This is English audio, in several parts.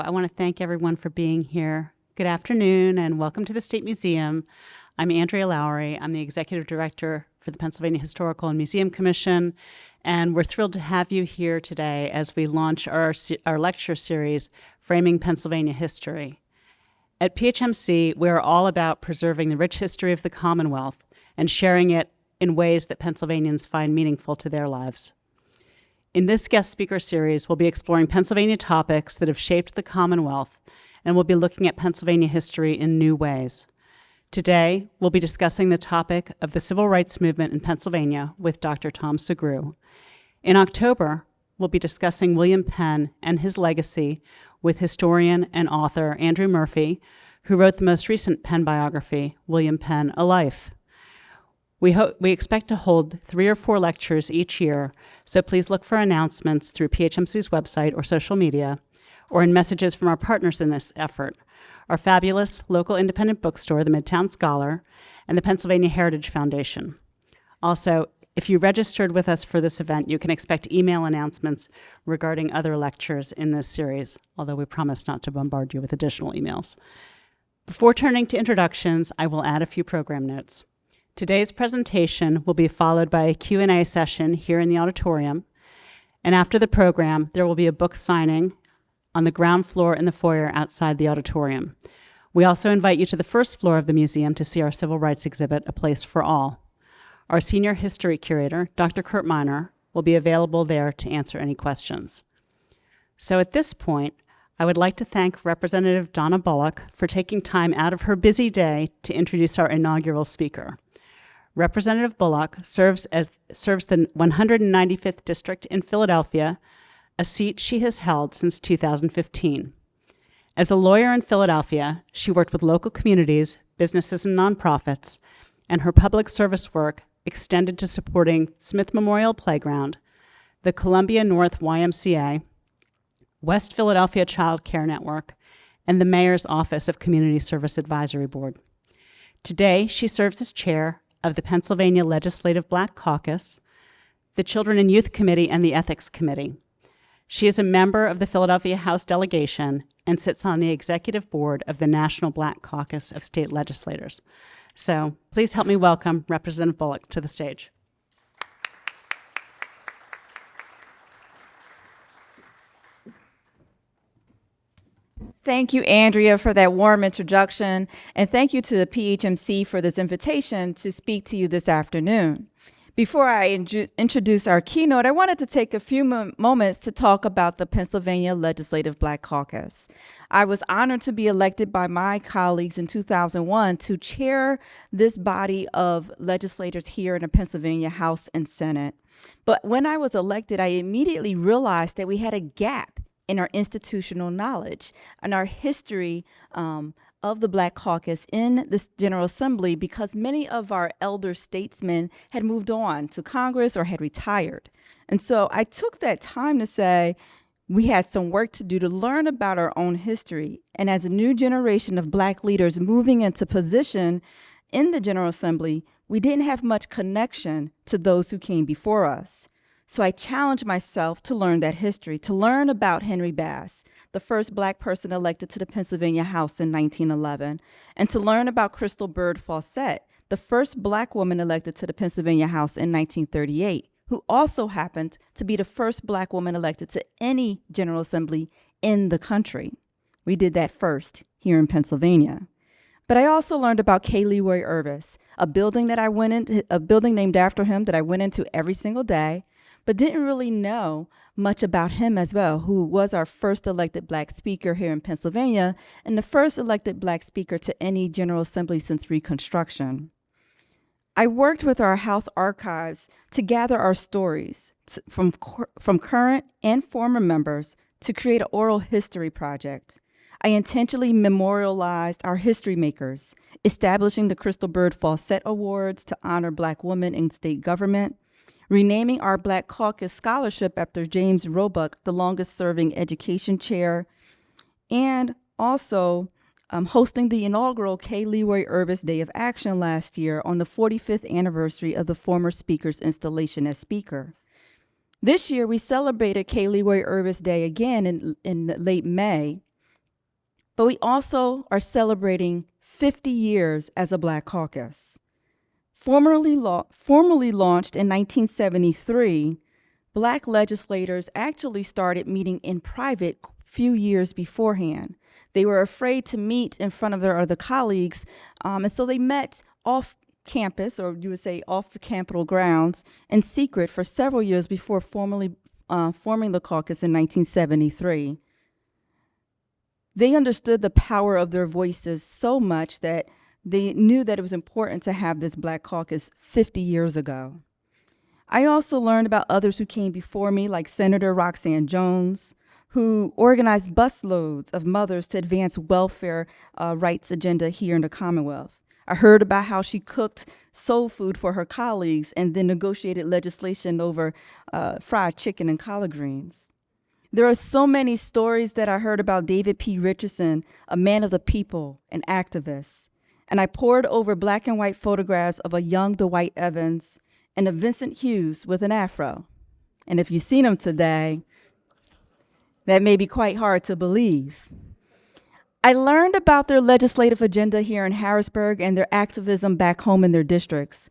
I want to thank everyone for being here. Good afternoon and welcome to the State Museum. I'm Andrea Lowry. I'm the Executive Director for the Pennsylvania Historical and Museum Commission, and we're thrilled to have you here today as we launch our lecture series, Framing Pennsylvania History. At PHMC, we're all about preserving the rich history of the Commonwealth and sharing it in ways that Pennsylvanians find meaningful to their lives. In this guest speaker series, we'll be exploring Pennsylvania topics that have shaped the Commonwealth, and we'll be looking at Pennsylvania history in new ways. Today, we'll be discussing the topic of the civil rights movement in Pennsylvania with Dr. Tom Sugrue. In October, we'll be discussing William Penn and his legacy with historian and author Andrew Murphy, who wrote the most recent Penn biography, William Penn, A Life. We expect to hold 3 or 4 lectures each year, so please look for announcements through PHMC's website or social media, or in messages from our partners in this effort, our fabulous local independent bookstore, the Midtown Scholar, and the Pennsylvania Heritage Foundation. Also, if you registered with us for this event, you can expect email announcements regarding other lectures in this series, although we promise not to bombard you with additional emails. Before turning to introductions, I will add a few program notes. Today's presentation will be followed by a Q&A session here in the auditorium, and after the program, there will be a book signing on the ground floor in the foyer outside the auditorium. We also invite you to the first floor of the museum to see our civil rights exhibit, A Place for All. Our senior history curator, Dr. Kurt Miner, will be available there to answer any questions. So at this point, I would like to thank Representative Donna Bullock for taking time out of her busy day to introduce our inaugural speaker. Representative Bullock serves the 195th District in Philadelphia, a seat she has held since 2015. As a lawyer in Philadelphia, she worked with local communities, businesses, and nonprofits, and her public service work extended to supporting Smith Memorial Playground, the Columbia North YMCA, West Philadelphia Child Care Network, and the Mayor's Office of Community Service Advisory Board. Today, she serves as chair of the Pennsylvania Legislative Black Caucus, the Children and Youth Committee, and the Ethics Committee. She is a member of the Philadelphia House Delegation and sits on the executive board of the National Black Caucus of State Legislators. So please help me welcome Representative Bullock to the stage. Thank you, Andrea, for that warm introduction, and thank you to the PHMC for this invitation to speak to you this afternoon. Before I introduce our keynote, I wanted to take a few moments to talk about the Pennsylvania Legislative Black Caucus. I was honored to be elected by my colleagues in 2001 to chair this body of legislators here in the Pennsylvania House and Senate. But when I was elected, I immediately realized that we had a gap in our institutional knowledge and our history of the Black Caucus in this General Assembly, because many of our elder statesmen had moved on to Congress or had retired. And so I took that time to say we had some work to do to learn about our own history. And as a new generation of Black leaders moving into position in the General Assembly, we didn't have much connection to those who came before us. So I challenged myself to learn that history, to learn about Henry Bass, the first Black person elected to the Pennsylvania House in 1911, and to learn about Crystal Byrd Fawcett, the first Black woman elected to the Pennsylvania House in 1938, who also happened to be the first Black woman elected to any General Assembly in the country. We did that first here in Pennsylvania. But I also learned about K. Leroy Urbis, a building named after him that I went into every single day, but didn't really know much about him as well, who was our first elected Black speaker here in Pennsylvania and the first elected Black speaker to any General Assembly since Reconstruction. I worked with our House archives to gather our stories from current and former members to create an oral history project. I intentionally memorialized our history makers, establishing the Crystal Byrd Fawcett Awards to honor Black women in state government, renaming our Black Caucus Scholarship after James Roebuck, the longest-serving education chair, and also hosting the inaugural K. Leroy Urbis Day of Action last year on the 45th anniversary of the former speaker's installation as speaker. This year, we celebrated K. Leroy Urbis Day again in late May, But we also are celebrating 50 years as a Black caucus. Formally launched in 1973, Black legislators actually started meeting in private few years beforehand. They were afraid to meet in front of their other colleagues, and so they met off campus, or you would say off the Capitol grounds, in secret for several years before formally forming the caucus in 1973. They understood the power of their voices so much that they knew that it was important to have this Black caucus 50 years ago. I also learned about others who came before me, like Senator Roxanne Jones, who organized busloads of mothers to advance welfare rights agenda here in the Commonwealth. I heard about how she cooked soul food for her colleagues and then negotiated legislation over fried chicken and collard greens. There are so many stories that I heard about David P. Richardson, a man of the people, an activist. And I pored over black and white photographs of a young Dwight Evans and a Vincent Hughes with an afro. And if you've seen him today, that may be quite hard to believe. I learned about their legislative agenda here in Harrisburg and their activism back home in their districts.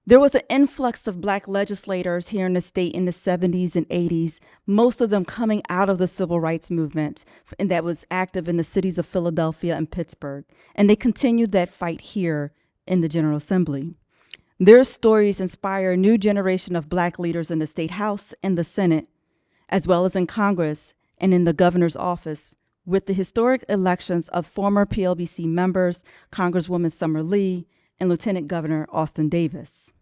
There was an influx of Black legislators here in the state in the 70s and 80s, most of them coming out of the civil rights movement, and that was active in the cities of Philadelphia and Pittsburgh. And they continued that fight here in the General Assembly. Their stories inspire a new generation of Black leaders in the State House and the Senate, as well as in Congress and in the governor's office, with the historic elections of former PLBC members, Congresswoman Summer Lee and Lieutenant Governor Austin Davis.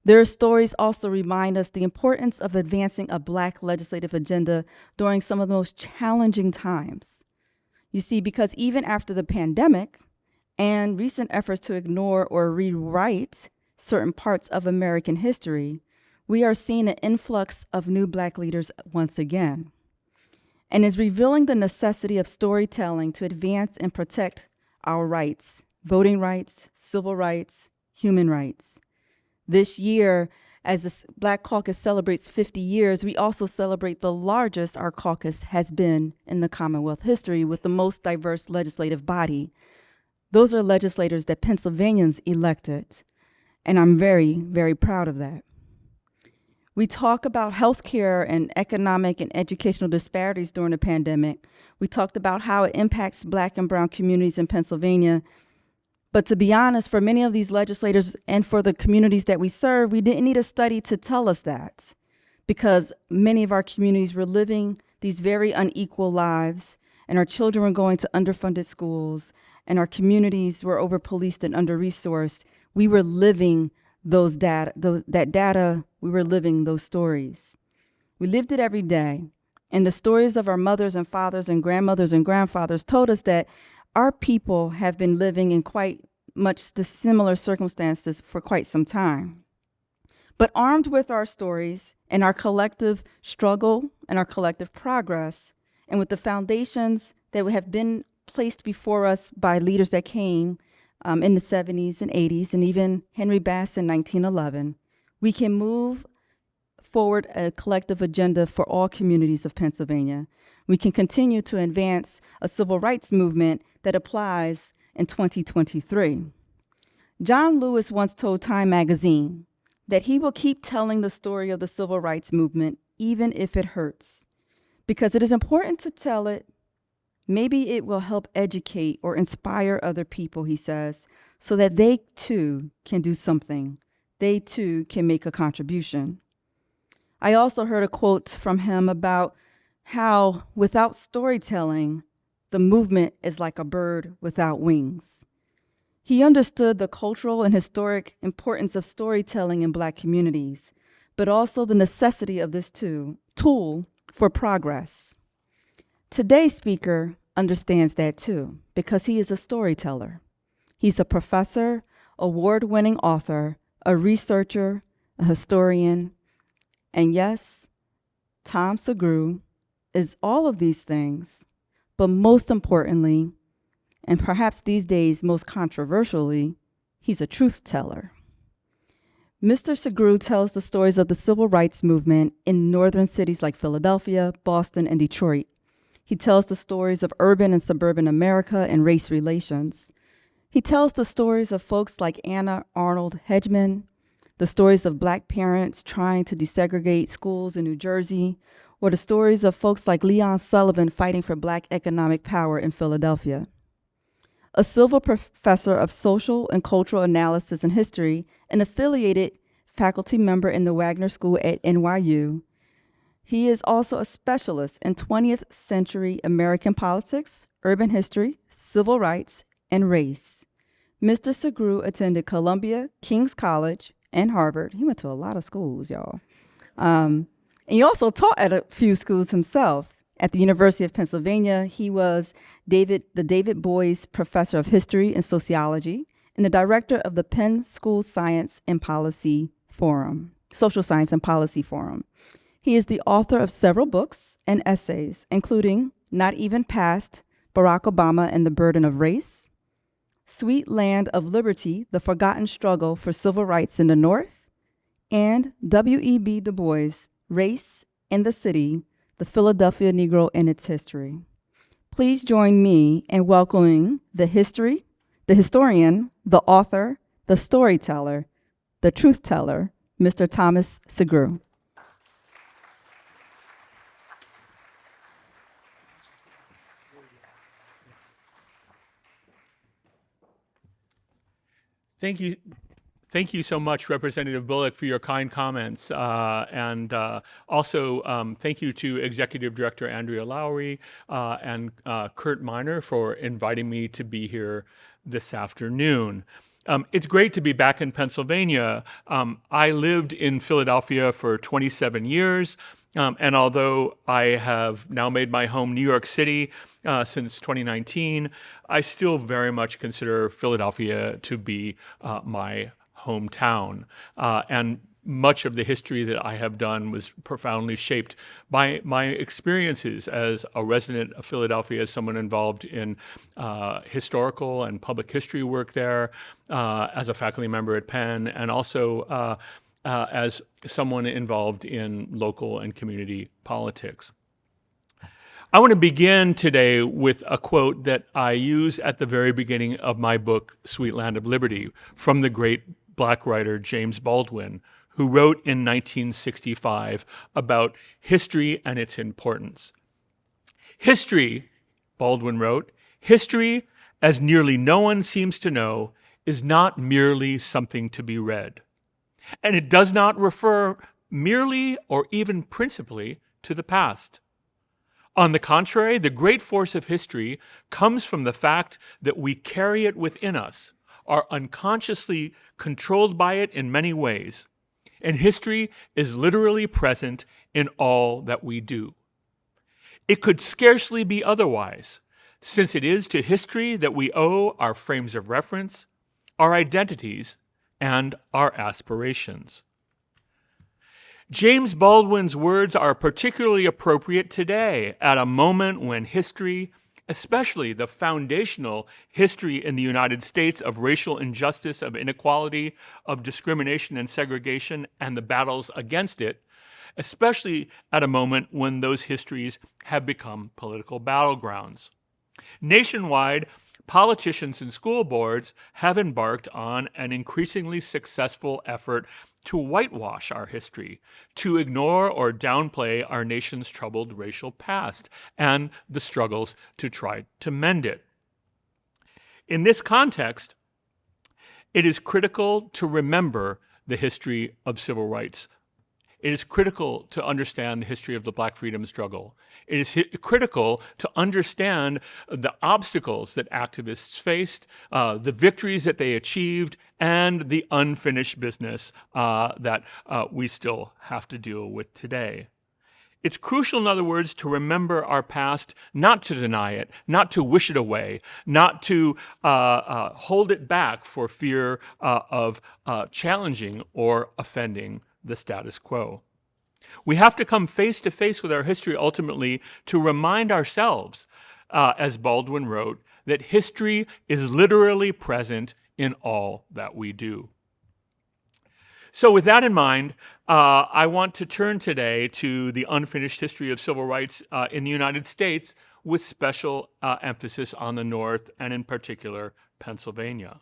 Their stories also remind us the importance of advancing a Black legislative agenda during some of the most challenging times. You see, because even after the pandemic and recent efforts to ignore or rewrite certain parts of American history, we are seeing an influx of new Black leaders once again, and is revealing the necessity of storytelling to advance and protect our rights, voting rights, civil rights, human rights. This year, as the Black Caucus celebrates 50 years, we also celebrate the largest our caucus has been in the Commonwealth history, with the most diverse legislative body. Those are legislators that Pennsylvanians elected, and I'm very, very proud of that. We talk about healthcare and economic and educational disparities during the pandemic. We talked about how it impacts Black and brown communities in Pennsylvania. But to be honest, for many of these legislators and for the communities that we serve, we didn't need a study to tell us that, because many of our communities were living these very unequal lives, and our children were going to underfunded schools, and our communities were over-policed and under-resourced. We were living that data, we were living those stories. We lived it every day. And the stories of our mothers and fathers and grandmothers and grandfathers told us that our people have been living in quite much the similar circumstances for quite some time. But armed with our stories and our collective struggle and our collective progress, and with the foundations that have been placed before us by leaders that came in the 70s and 80s, and even Henry Bass in 1911, we can move forward a collective agenda for all communities of Pennsylvania. We can continue to advance a civil rights movement that applies in 2023. John Lewis once told Time magazine that he will keep telling the story of the civil rights movement even if it hurts, because it is important to tell it. Maybe it will help educate or inspire other people, he says, so that they too can do something. They too can make a contribution. I also heard a quote from him about how without storytelling, the movement is like a bird without wings. He understood the cultural and historic importance of storytelling in Black communities, but also the necessity of this tool for progress. Today's speaker understands that too, because he is a storyteller. He's a professor, award-winning author, a researcher, a historian, and yes, Tom Sugrue is all of these things, but most importantly, and perhaps these days most controversially, he's a truth teller. Mr. Sugrue tells the stories of the civil rights movement in northern cities like Philadelphia, Boston, and Detroit. He tells the stories of urban and suburban America and race relations. He tells the stories of folks like Anna Arnold Hedgeman, the stories of Black parents trying to desegregate schools in New Jersey, or the stories of folks like Leon Sullivan fighting for Black economic power in Philadelphia. A Silver Professor of Social and Cultural Analysis and History, an affiliated faculty member in the Wagner School at NYU, he is also a specialist in 20th century American politics, urban history, civil rights, and race. Mr. Sugrue attended Columbia, King's College, and Harvard. He went to a lot of schools, y'all. And he also taught at a few schools himself. At the University of Pennsylvania, he was the David Boies Professor of History and Sociology and the director of the Penn School Science and Policy Forum, Social Science and Policy Forum. He is the author of several books and essays, including Not Even Past, Barack Obama and the Burden of Race, Sweet Land of Liberty, The Forgotten Struggle for Civil Rights in the North, and W.E.B. Du Bois, Race in the City, The Philadelphia Negro and Its History. Please join me in welcoming the historian, the author, the storyteller, the truth teller, Mr. Thomas Sugrue. Thank you so much, Representative Bullock, for your kind comments. And also, thank you to Executive Director Andrea Lowry and Kurt Miner for inviting me to be here this afternoon. It's great to be back in Pennsylvania. I lived in Philadelphia for 27 years. And although I have now made my home New York City since 2019, I still very much consider Philadelphia to be my hometown. And much of the history that I have done was profoundly shaped by my experiences as a resident of Philadelphia, as someone involved in historical and public history work there, as a faculty member at Penn, and also as someone involved in local and community politics. I want to begin today with a quote that I use at the very beginning of my book, Sweet Land of Liberty, from the great Black writer James Baldwin, who wrote in 1965 about history and its importance. History, Baldwin wrote, history, as nearly no one seems to know, is not merely something to be read. And it does not refer merely or even principally to the past. On the contrary, the great force of history comes from the fact that we carry it within us, are unconsciously controlled by it in many ways, and history is literally present in all that we do. It could scarcely be otherwise, since it is to history that we owe our frames of reference, our identities, and our aspirations. James Baldwin's words are particularly appropriate today at a moment when history, especially the foundational history in the United States of racial injustice, of inequality, of discrimination and segregation, and the battles against it, especially at a moment when those histories have become political battlegrounds. Nationwide, politicians and school boards have embarked on an increasingly successful effort to whitewash our history, to ignore or downplay our nation's troubled racial past and the struggles to try to mend it. In this context, it is critical to remember the history of civil rights. It is critical to understand the history of the Black freedom struggle. It is critical to understand the obstacles that activists faced, the victories that they achieved, and the unfinished business that we still have to deal with today. It's crucial, in other words, to remember our past, not to deny it, not to wish it away, not to hold it back for fear of challenging or offending the status quo. We have to come face to face with our history ultimately to remind ourselves, as Baldwin wrote, that history is literally present in all that we do. So with that in mind, I want to turn today to the unfinished history of civil rights in the United States, with special emphasis on the North and in particular Pennsylvania.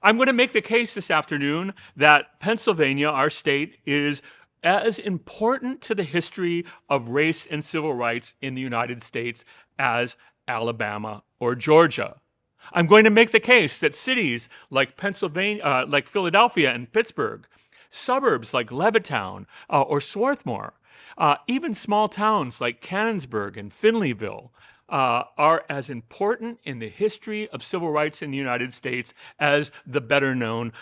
I'm going to make the case this afternoon that Pennsylvania, our state, is as important to the history of race and civil rights in the United States as Alabama or Georgia. I'm going to make the case that cities like like Philadelphia and Pittsburgh, suburbs like Levittown or Swarthmore, even small towns like Canonsburg and Finleyville are as important in the history of civil rights in the United States as the better known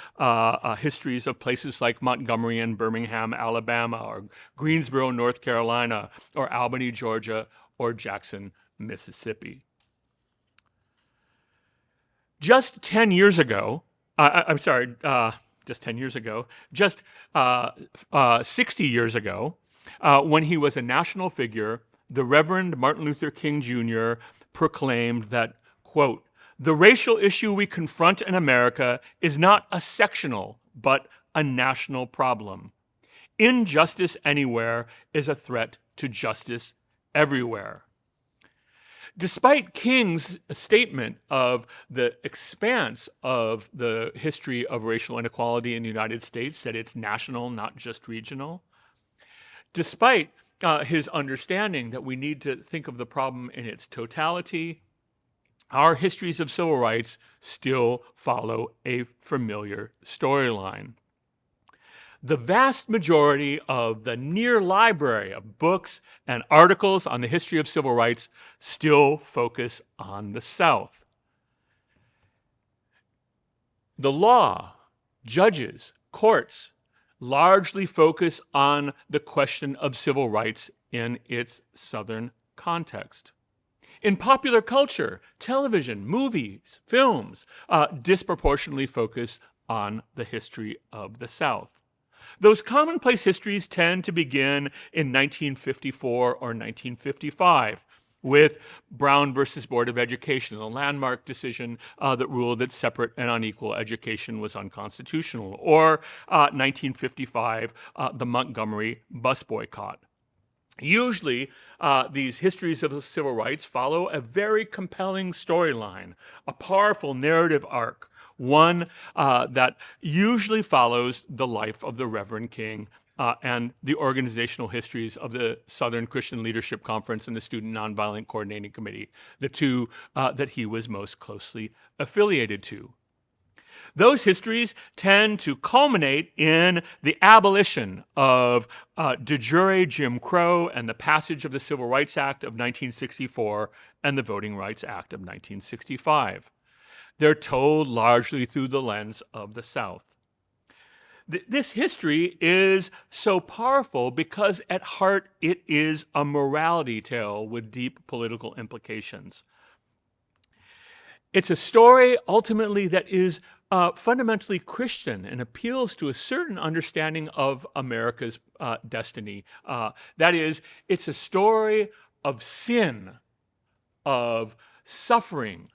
histories of places like Montgomery and Birmingham, Alabama, or Greensboro, North Carolina, or Albany, Georgia, or Jackson, Mississippi. Just 10 years ago, just 10 years ago, just 60 years ago, when he was a national figure, the Reverend Martin Luther King Jr. proclaimed that, quote, "The racial issue we confront in America is not a sectional, but a national problem. Injustice anywhere is a threat to justice everywhere." Despite King's statement of the expanse of the history of racial inequality in the United States, that it's national, not just regional, despite his understanding that we need to think of the problem in its totality, our histories of civil rights still follow a familiar storyline. The vast majority of the near library of books and articles on the history of civil rights still focus on the South. The law, judges, courts largely focus on the question of civil rights in its Southern context. In popular culture, television, movies, films disproportionately focus on the history of the South. Those commonplace histories tend to begin in 1954 or 1955 with Brown versus Board of Education, a landmark decision that ruled that separate and unequal education was unconstitutional, or 1955, the Montgomery bus boycott. Usually, these histories of civil rights follow a very compelling storyline, a powerful narrative arc, one that usually follows the life of the Reverend King and the organizational histories of the Southern Christian Leadership Conference and the Student Nonviolent Coordinating Committee, the two that he was most closely affiliated to. Those histories tend to culminate in the abolition of de jure Jim Crow and the passage of the Civil Rights Act of 1964 and the Voting Rights Act of 1965. They're told largely through the lens of the South. This history is so powerful because at heart it is a morality tale with deep political implications. It's a story ultimately that is fundamentally Christian and appeals to a certain understanding of America's destiny. That is, it's a story of sin, of suffering,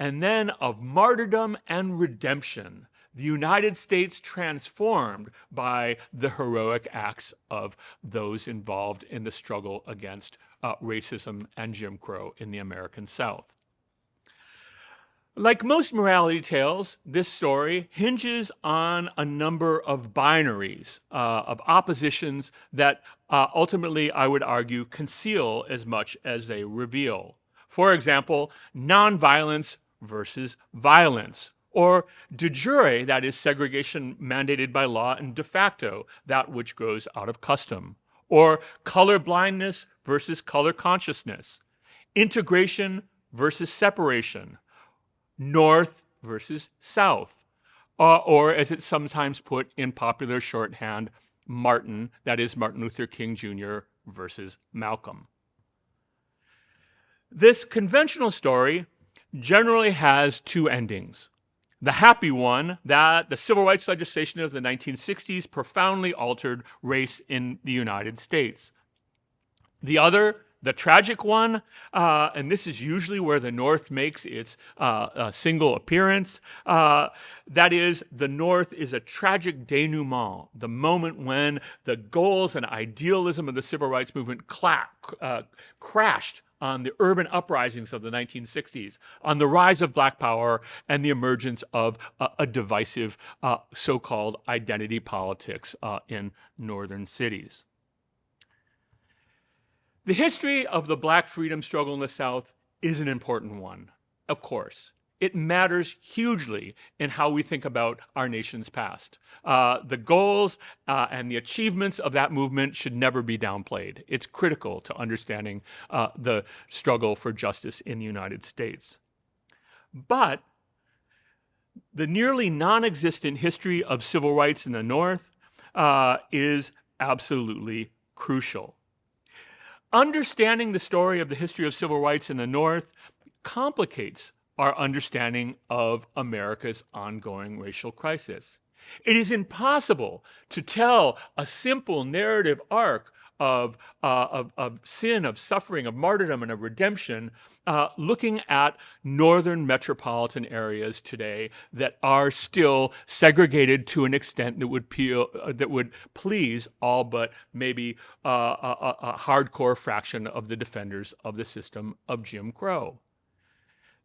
and then of martyrdom and redemption. The United States transformed by the heroic acts of those involved in the struggle against racism and Jim Crow in the American South. Like most morality tales, this story hinges on a number of binaries, of oppositions that ultimately, I would argue, conceal as much as they reveal. For example, nonviolence versus violence, or de jure, that is segregation mandated by law, and de facto, that which grows out of custom, or color blindness versus color consciousness, integration versus separation, North versus South, or as it's sometimes put in popular shorthand, Martin, that is Martin Luther King Jr. versus Malcolm. This conventional story generally has two endings. The happy one, that the civil rights legislation of the 1960s profoundly altered race in the United States. The other, the tragic one, and this is usually where the North makes its single appearance. That is, the North is a tragic denouement, the moment when the goals and idealism of the civil rights movement crashed on the urban uprisings of the 1960s, on the rise of Black power and the emergence of a divisive so-called identity politics in northern cities. The history of the Black freedom struggle in the South is an important one, of course. It matters hugely in how we think about our nation's past. The goals and the achievements of that movement should never be downplayed. It's critical to understanding the struggle for justice in the United States. But the nearly non-existent history of civil rights in the North is absolutely crucial. Understanding the story of the history of civil rights in the North complicates our understanding of America's ongoing racial crisis. It is impossible to tell a simple narrative arc of sin, of suffering, of martyrdom, and of redemption, looking at northern metropolitan areas today that are still segregated to an extent that would please all but maybe a hardcore fraction of the defenders of the system of Jim Crow.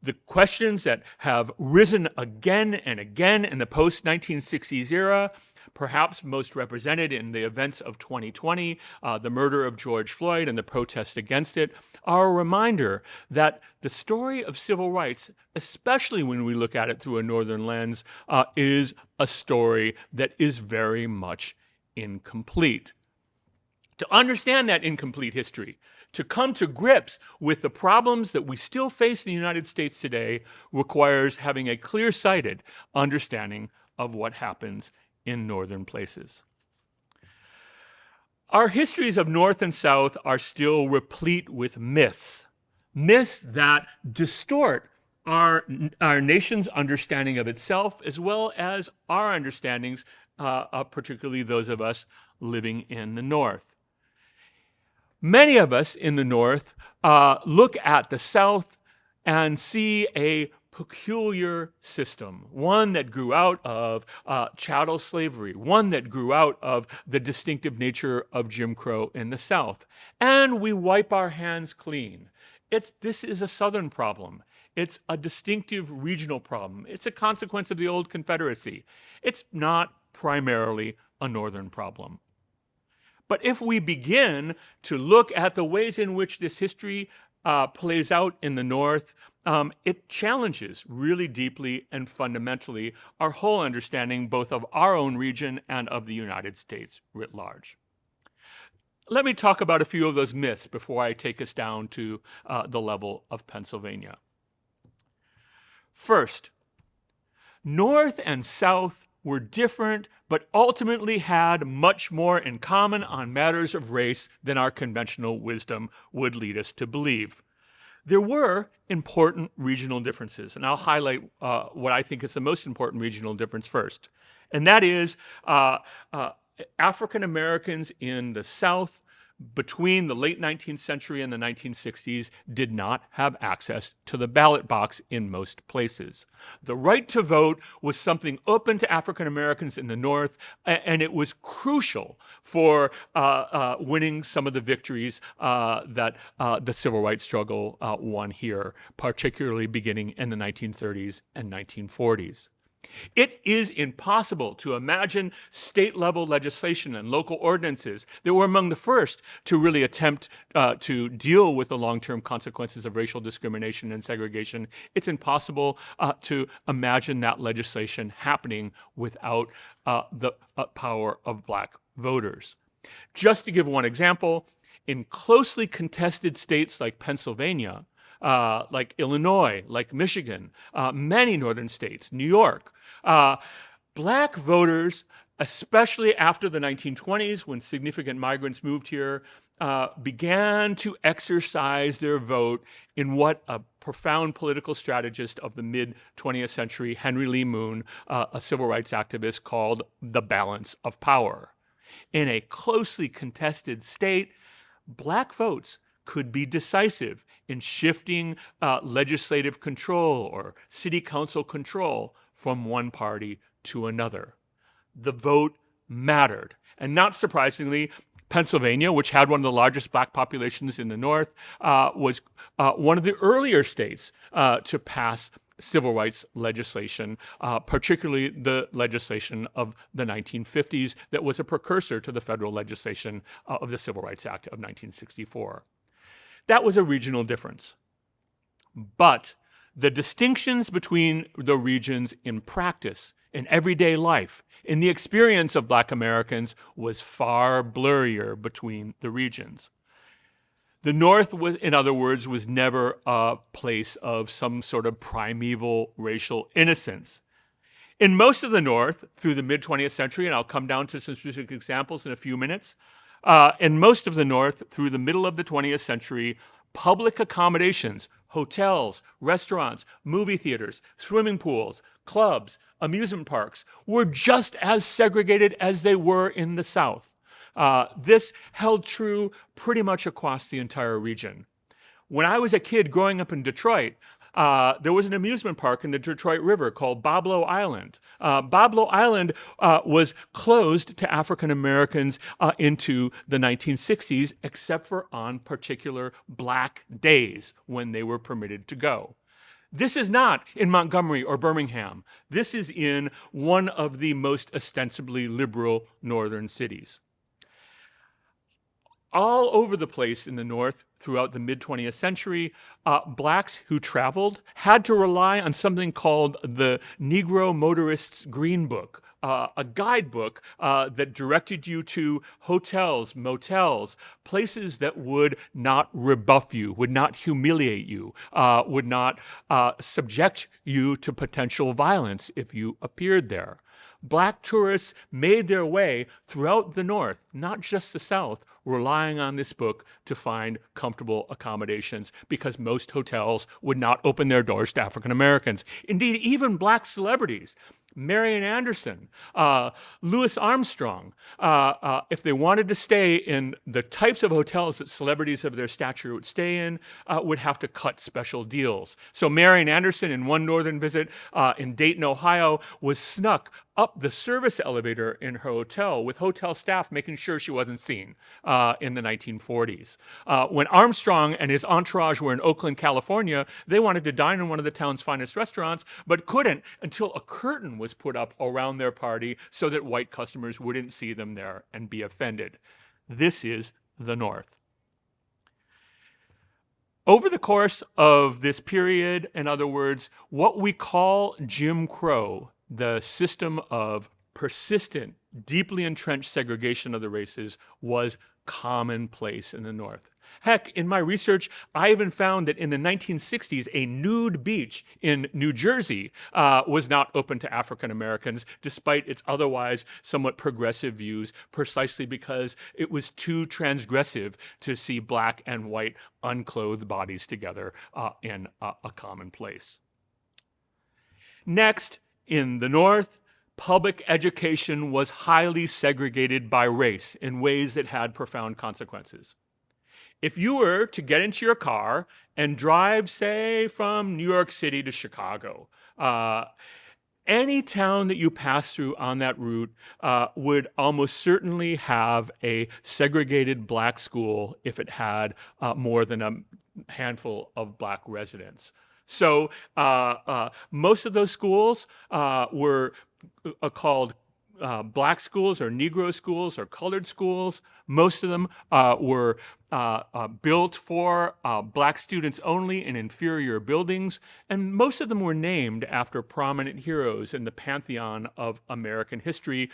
The questions that have risen again and again in the post-1960s era, perhaps most represented in the events of 2020, the murder of George Floyd and the protest against it, are a reminder that the story of civil rights, especially when we look at it through a northern lens, is a story that is very much incomplete. To understand that incomplete history, to come to grips with the problems that we still face in the United States today, requires having a clear-sighted understanding of what happens in northern places. Our histories of North and South are still replete with myths that distort our nation's understanding of itself, as well as our understandings, particularly those of us living in the North. Many of us in the North look at the South and see a peculiar system, one that grew out of chattel slavery, one that grew out of the distinctive nature of Jim Crow in the South. And we wipe our hands clean. This is a Southern problem. It's a distinctive regional problem. It's a consequence of the old Confederacy. It's not primarily a Northern problem. But if we begin to look at the ways in which this history plays out in the North, it challenges really deeply and fundamentally our whole understanding both of our own region and of the United States writ large. Let me talk about a few of those myths before I take us down to the level of Pennsylvania. First, North and South were different, but ultimately had much more in common on matters of race than our conventional wisdom would lead us to believe. There were important regional differences, and I'll highlight what I think is the most important regional difference first, and that is African Americans in the South between the late 19th century and the 1960s did not have access to the ballot box in most places. The right to vote was something open to African Americans in the North, and it was crucial for winning some of the victories that the civil rights struggle won here, particularly beginning in the 1930s and 1940s. It is impossible to imagine state-level legislation and local ordinances that were among the first to really attempt to deal with the long-term consequences of racial discrimination and segregation. It's impossible to imagine that legislation happening without the power of Black voters. Just to give one example, in closely contested states like Pennsylvania, like Illinois, like Michigan, many northern states, New York, Black voters, especially after the 1920s when significant migrants moved here, began to exercise their vote in what a profound political strategist of the mid-20th century, Henry Lee Moon, a civil rights activist, called the balance of power. In a closely contested state, Black votes could be decisive in shifting legislative control or city council control from one party to another. The vote mattered. And not surprisingly, Pennsylvania, which had one of the largest black populations in the North, was one of the earlier states to pass civil rights legislation, particularly the legislation of the 1950s that was a precursor to the federal legislation of the Civil Rights Act of 1964. That was a regional difference. But the distinctions between the regions in practice, in everyday life, in the experience of Black Americans was far blurrier between the regions. The North was, in other words, was never a place of some sort of primeval racial innocence. In most of the North, through the mid-20th century, and I'll come down to some specific examples in a few minutes, in most of the North, through the middle of the 20th century, public accommodations, hotels, restaurants, movie theaters, swimming pools, clubs, amusement parks were just as segregated as they were in the South. This held true pretty much across the entire region. When I was a kid growing up in Detroit, there was an amusement park in the Detroit River called Boblo Island. Boblo Island was closed to African Americans into the 1960s, except for on particular Black days when they were permitted to go. This is not in Montgomery or Birmingham. This is in one of the most ostensibly liberal northern cities. All over the place in the North throughout the mid-20th century, Blacks who traveled had to rely on something called the Negro Motorist's Green Book, a guidebook that directed you to hotels, motels, places that would not rebuff you, would not humiliate you, would not subject you to potential violence if you appeared there. Black tourists made their way throughout the North, not just the South, relying on this book to find comfortable accommodations because most hotels would not open their doors to African Americans. Indeed, even Black celebrities, Marian Anderson, Louis Armstrong, if they wanted to stay in the types of hotels that celebrities of their stature would stay in, would have to cut special deals. So Marian Anderson, in one northern visit in Dayton, Ohio, was snuck up the service elevator in her hotel with hotel staff making sure she wasn't seen in the 1940s. When Armstrong and his entourage were in Oakland, California, they wanted to dine in one of the town's finest restaurants, but couldn't until a curtain was put up around their party so that white customers wouldn't see them there and be offended. This is the North. Over the course of this period, in other words, what we call Jim Crow, the system of persistent, deeply entrenched segregation of the races, was commonplace in the North. Heck, in my research, I even found that in the 1960s, a nude beach in New Jersey was not open to African Americans, despite its otherwise somewhat progressive views, precisely because it was too transgressive to see Black and white unclothed bodies together in a common place. Next, in the North, public education was highly segregated by race in ways that had profound consequences. If you were to get into your car and drive, say, from New York City to Chicago, any town that you pass through on that route would almost certainly have a segregated Black school if it had more than a handful of Black residents. So most of those schools were called Black schools or Negro schools or colored schools. Most of them were built for Black students only in inferior buildings, and most of them were named after prominent heroes in the pantheon of American history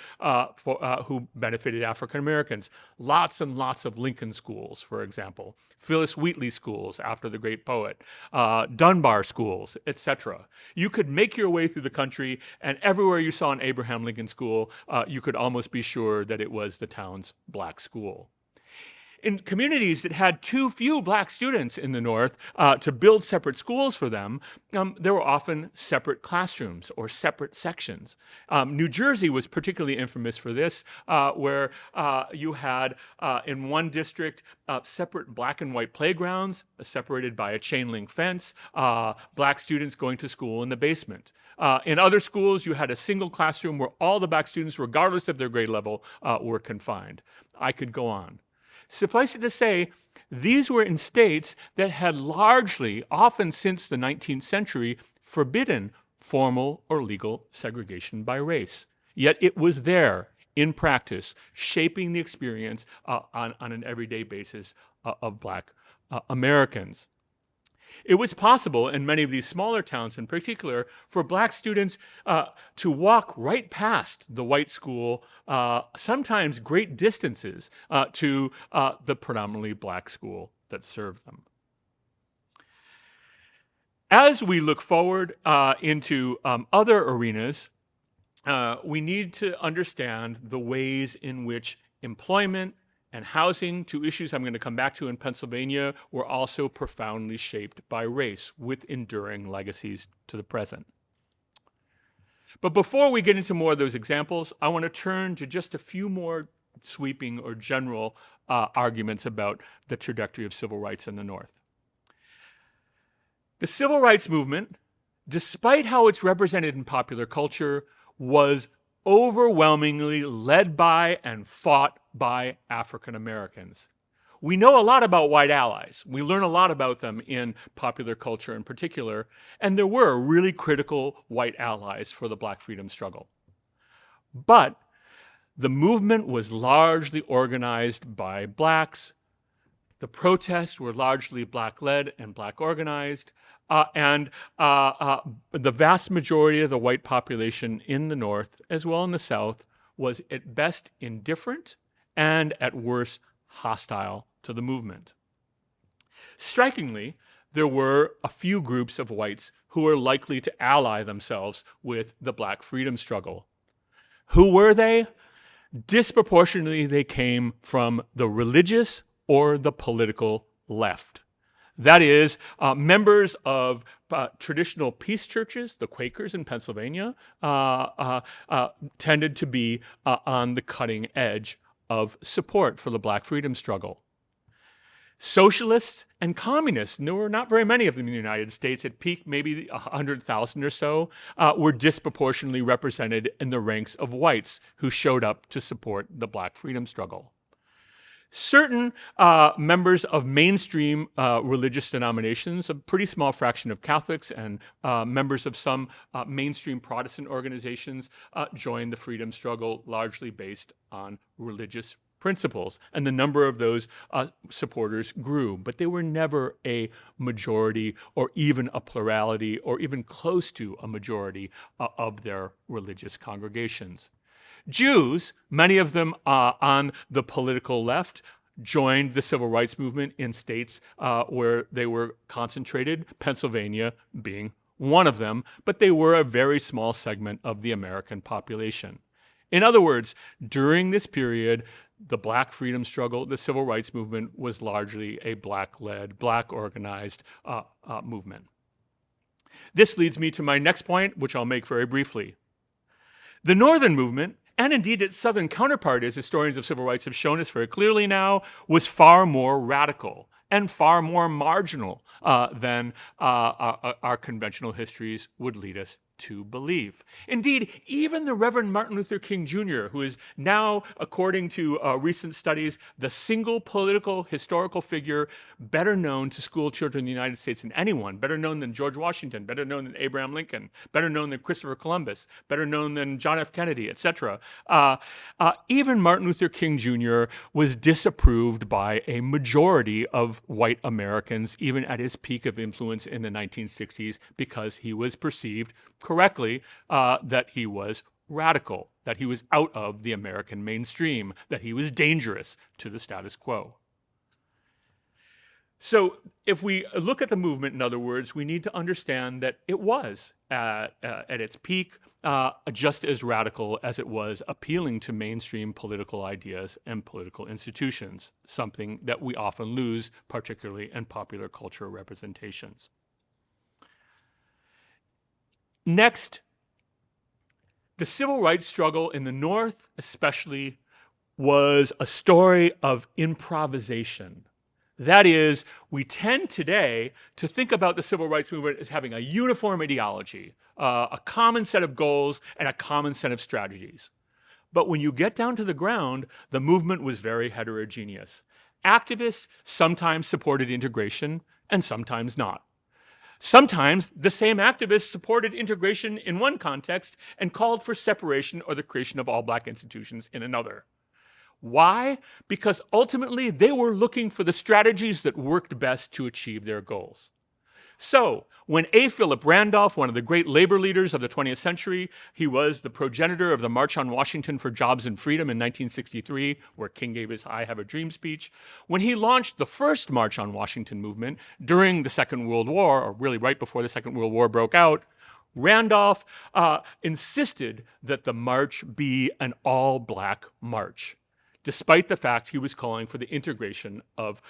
who benefited African Americans. Lots and lots of Lincoln schools, for example, Phyllis Wheatley schools after the great poet, Dunbar schools, etc. You could make your way through the country, and everywhere you saw an Abraham Lincoln school, you could almost be sure that it was the town's Black school. In communities that had too few black students in the North to build separate schools for them, there were often separate classrooms or separate sections. New Jersey was particularly infamous for this, where you had in one district separate black and white playgrounds separated by a chain link fence, black students going to school in the basement. In other schools, you had a single classroom where all the black students, regardless of their grade level, were confined. I could go on. Suffice it to say, these were in states that had largely, often since the 19th century, forbidden formal or legal segregation by race. Yet it was there in practice, shaping the experience on an everyday basis of black Americans. It was possible in many of these smaller towns in particular for black students to walk right past the white school, sometimes great distances to the predominantly black school that served them. As we look forward into other arenas, we need to understand the ways in which employment and housing, two issues I'm going to come back to in Pennsylvania, were also profoundly shaped by race with enduring legacies to the present. But before we get into more of those examples, I want to turn to just a few more sweeping or general arguments about the trajectory of civil rights in the North. The civil rights movement, despite how it's represented in popular culture, was overwhelmingly led by and fought by African Americans. We know a lot about white allies. We learn a lot about them in popular culture in particular, and there were really critical white allies for the Black freedom struggle. But the movement was largely organized by blacks. The protests were largely black-led and black-organized, and the vast majority of the white population in the North, as well in the South, was at best indifferent and at worst hostile to the movement. Strikingly, there were a few groups of whites who were likely to ally themselves with the Black freedom struggle. Who were they? Disproportionately, they came from the religious or the political left. That is, members of traditional peace churches, the Quakers in Pennsylvania, tended to be on the cutting edge of support for the Black freedom struggle. Socialists and communists, and there were not very many of them in the United States, at peak maybe 100,000 or so, were disproportionately represented in the ranks of whites who showed up to support the Black freedom struggle. Certain members of mainstream religious denominations, a pretty small fraction of Catholics and members of some mainstream Protestant organizations joined the freedom struggle largely based on religious principles. And the number of those supporters grew, but they were never a majority or even a plurality or even close to a majority of their religious congregations. Jews, many of them on the political left, joined the civil rights movement in states where they were concentrated, Pennsylvania being one of them, but they were a very small segment of the American population. In other words, during this period, the Black freedom struggle, the civil rights movement, was largely a Black-led, Black-organized movement. This leads me to my next point, which I'll make very briefly. The Northern movement, and indeed its Southern counterpart, as historians of civil rights have shown us very clearly now, was far more radical and far more marginal than our conventional histories would lead us to believe. Indeed, even the Reverend Martin Luther King Jr., who is now, according to recent studies, the single political historical figure better known to school children in the United States than anyone, better known than George Washington, better known than Abraham Lincoln, better known than Christopher Columbus, better known than John F. Kennedy, etc. Even Martin Luther King Jr. was disapproved by a majority of white Americans, even at his peak of influence in the 1960s, because he was perceived correctly that he was radical, that he was out of the American mainstream, that he was dangerous to the status quo. So if we look at the movement, in other words, we need to understand that it was at its peak just as radical as it was appealing to mainstream political ideas and political institutions, something that we often lose, particularly in popular culture representations. Next, the civil rights struggle in the North especially was a story of improvisation. That is, we tend today to think about the civil rights movement as having a uniform ideology, a common set of goals, and a common set of strategies. But when you get down to the ground, the movement was very heterogeneous. Activists sometimes supported integration and sometimes not. Sometimes the same activists supported integration in one context and called for separation or the creation of all black institutions in another. Why? Because ultimately they were looking for the strategies that worked best to achieve their goals. So, when A. Philip Randolph, one of the great labor leaders of the 20th century, he was the progenitor of the March on Washington for Jobs and Freedom in 1963, where King gave his I Have a Dream speech, when he launched the first March on Washington movement during the Second World War, or really right before the Second World War broke out, Randolph insisted that the march be an all-black march, despite the fact he was calling for the integration of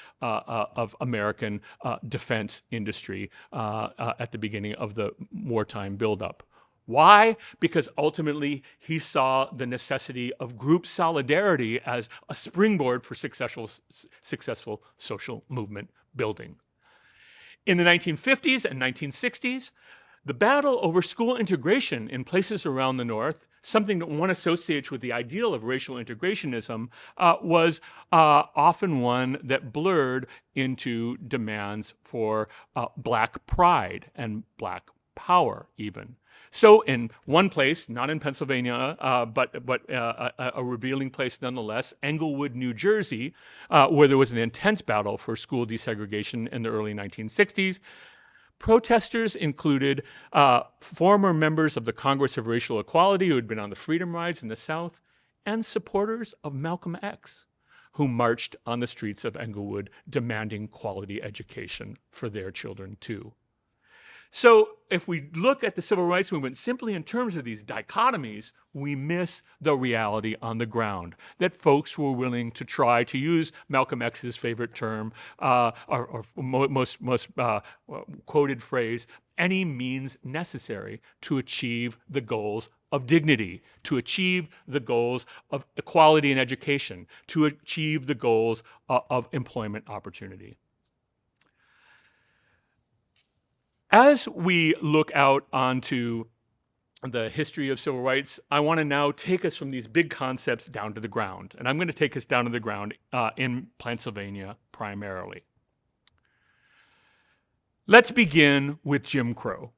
American defense industry at the beginning of the wartime buildup. Why? Because ultimately he saw the necessity of group solidarity as a springboard for successful social movement building. In the 1950s and 1960s, the battle over school integration in places around the North, something that one associates with the ideal of racial integrationism, was often one that blurred into demands for black pride and black power even. So in one place, not in Pennsylvania, but a revealing place nonetheless, Englewood, New Jersey, where there was an intense battle for school desegregation in the early 1960s, protesters included former members of the Congress of Racial Equality who had been on the Freedom Rides in the South, and supporters of Malcolm X, who marched on the streets of Englewood demanding quality education for their children too. So if we look at the civil rights movement simply in terms of these dichotomies, we miss the reality on the ground, that folks were willing to try, to use Malcolm X's favorite term, or most quoted phrase, any means necessary to achieve the goals of dignity, to achieve the goals of equality in education, to achieve the goals of employment opportunity. As we look out onto the history of civil rights, I want to now take us from these big concepts down to the ground. And I'm going to take us down to the ground in Pennsylvania primarily. Let's begin with Jim Crow.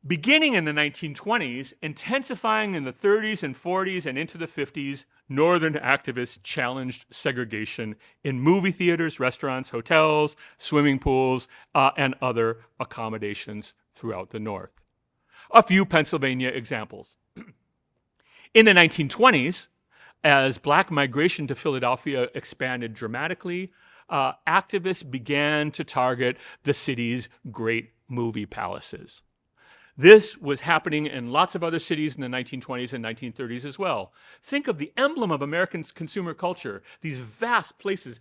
Beginning in the 1920s, intensifying in the 30s and 40s and into the 50s, Northern activists challenged segregation in movie theaters, restaurants, hotels, swimming pools, and other accommodations throughout the North. A few Pennsylvania examples. In the 1920s, as black migration to Philadelphia expanded dramatically, activists began to target the city's great movie palaces. This was happening in lots of other cities in the 1920s and 1930s as well. Think of the emblem of American consumer culture, these vast places,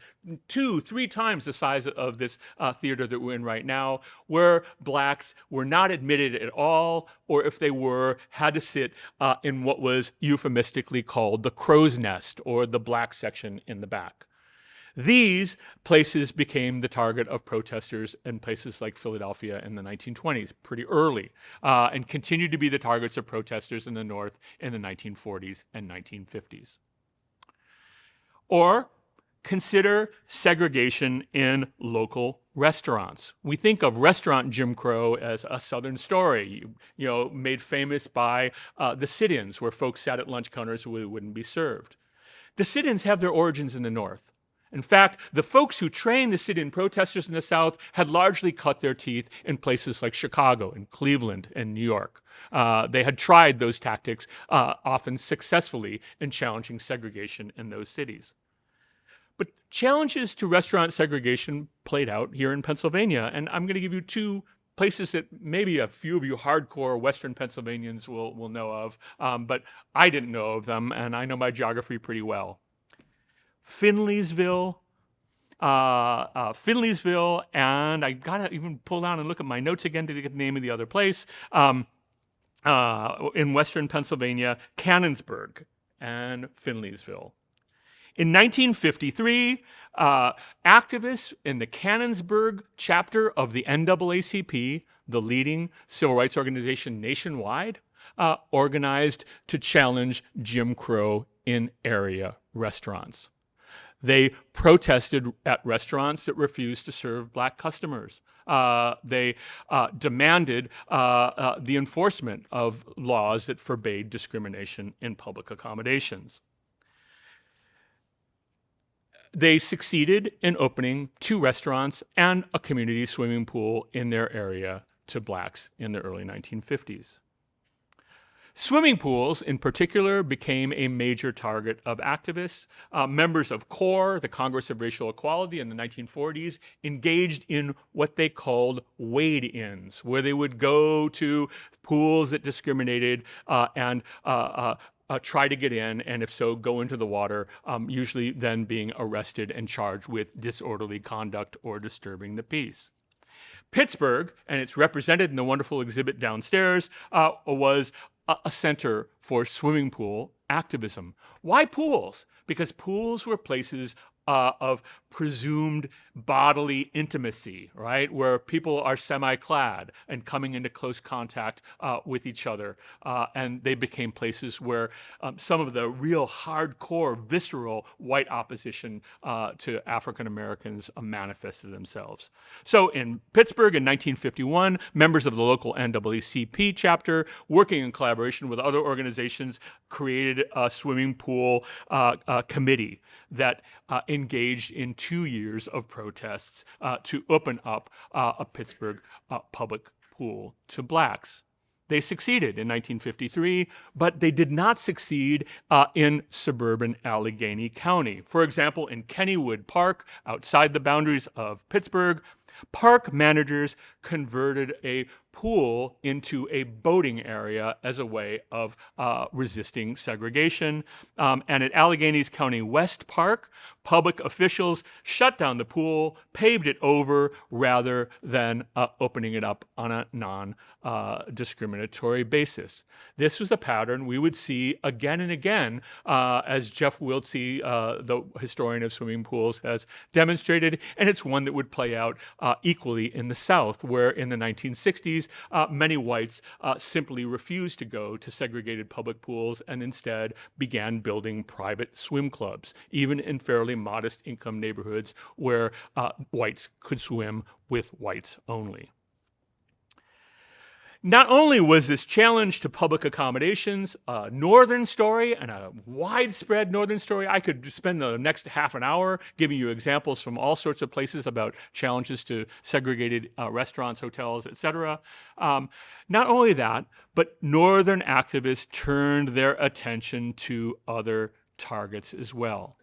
2-3 times the size of this theater that we're in right now, where blacks were not admitted at all, or if they were, had to sit in what was euphemistically called the crow's nest, or the black section in the back. These places became the target of protesters in places like Philadelphia in the 1920s, pretty early, and continued to be the targets of protesters in the North in the 1940s and 1950s. Or consider segregation in local restaurants. We think of restaurant Jim Crow as a Southern story, made famous by the sit-ins, where folks sat at lunch counters who wouldn't be served. The sit-ins have their origins in the North. In fact, the folks who trained the sit-in protesters in the South had largely cut their teeth in places like Chicago and Cleveland and New York. They had tried those tactics, often successfully, in challenging segregation in those cities. But challenges to restaurant segregation played out here in Pennsylvania. And I'm going to give you two places that maybe a few of you hardcore Western Pennsylvanians will know of, but I didn't know of them, and I know my geography pretty well. Finleysville, and I gotta even pull down and look at my notes again to get the name of the other place, in Western Pennsylvania, Canonsburg and Finleysville. In 1953, activists in the Canonsburg chapter of the NAACP, the leading civil rights organization nationwide, organized to challenge Jim Crow in area restaurants. They protested at restaurants that refused to serve black customers. They demanded the enforcement of laws that forbade discrimination in public accommodations. They succeeded in opening 2 restaurants and a community swimming pool in their area to blacks in the early 1950s. Swimming pools, in particular, became a major target of activists. Members of CORE, the Congress of Racial Equality, in the 1940s, engaged in what they called wade-ins, where they would go to pools that discriminated and try to get in, and if so, go into the water, usually then being arrested and charged with disorderly conduct or disturbing the peace. Pittsburgh, and it's represented in the wonderful exhibit downstairs, was a center for swimming pool activism. Why pools? Because pools were places of presumed bodily intimacy, right? Where people are semi-clad and coming into close contact with each other. And they became places where some of the real hardcore, visceral white opposition to African Americans manifested themselves. So in Pittsburgh in 1951, members of the local NAACP chapter, working in collaboration with other organizations, created a swimming pool committee that engaged in 2 years of protests to open up a Pittsburgh public pool to blacks. They succeeded in 1953, but they did not succeed in suburban Allegheny County. For example, in Kennywood Park, outside the boundaries of Pittsburgh, park managers converted a pool into a boating area as a way of resisting segregation. And at Allegheny County West Park, public officials shut down the pool, paved it over, rather than opening it up on a non-discriminatory basis. This was a pattern we would see again and again, as Jeff Wiltsey, the historian of swimming pools, has demonstrated, and it's one that would play out equally in the South, where in the 1960s, many whites simply refused to go to segregated public pools and instead began building private swim clubs, even in fairly modest income neighborhoods where whites could swim with whites only. Not only was this challenge to public accommodations a northern story, and a widespread northern story, I could spend the next half an hour giving you examples from all sorts of places about challenges to segregated restaurants, hotels, etc. Not only that, but northern activists turned their attention to other targets as well.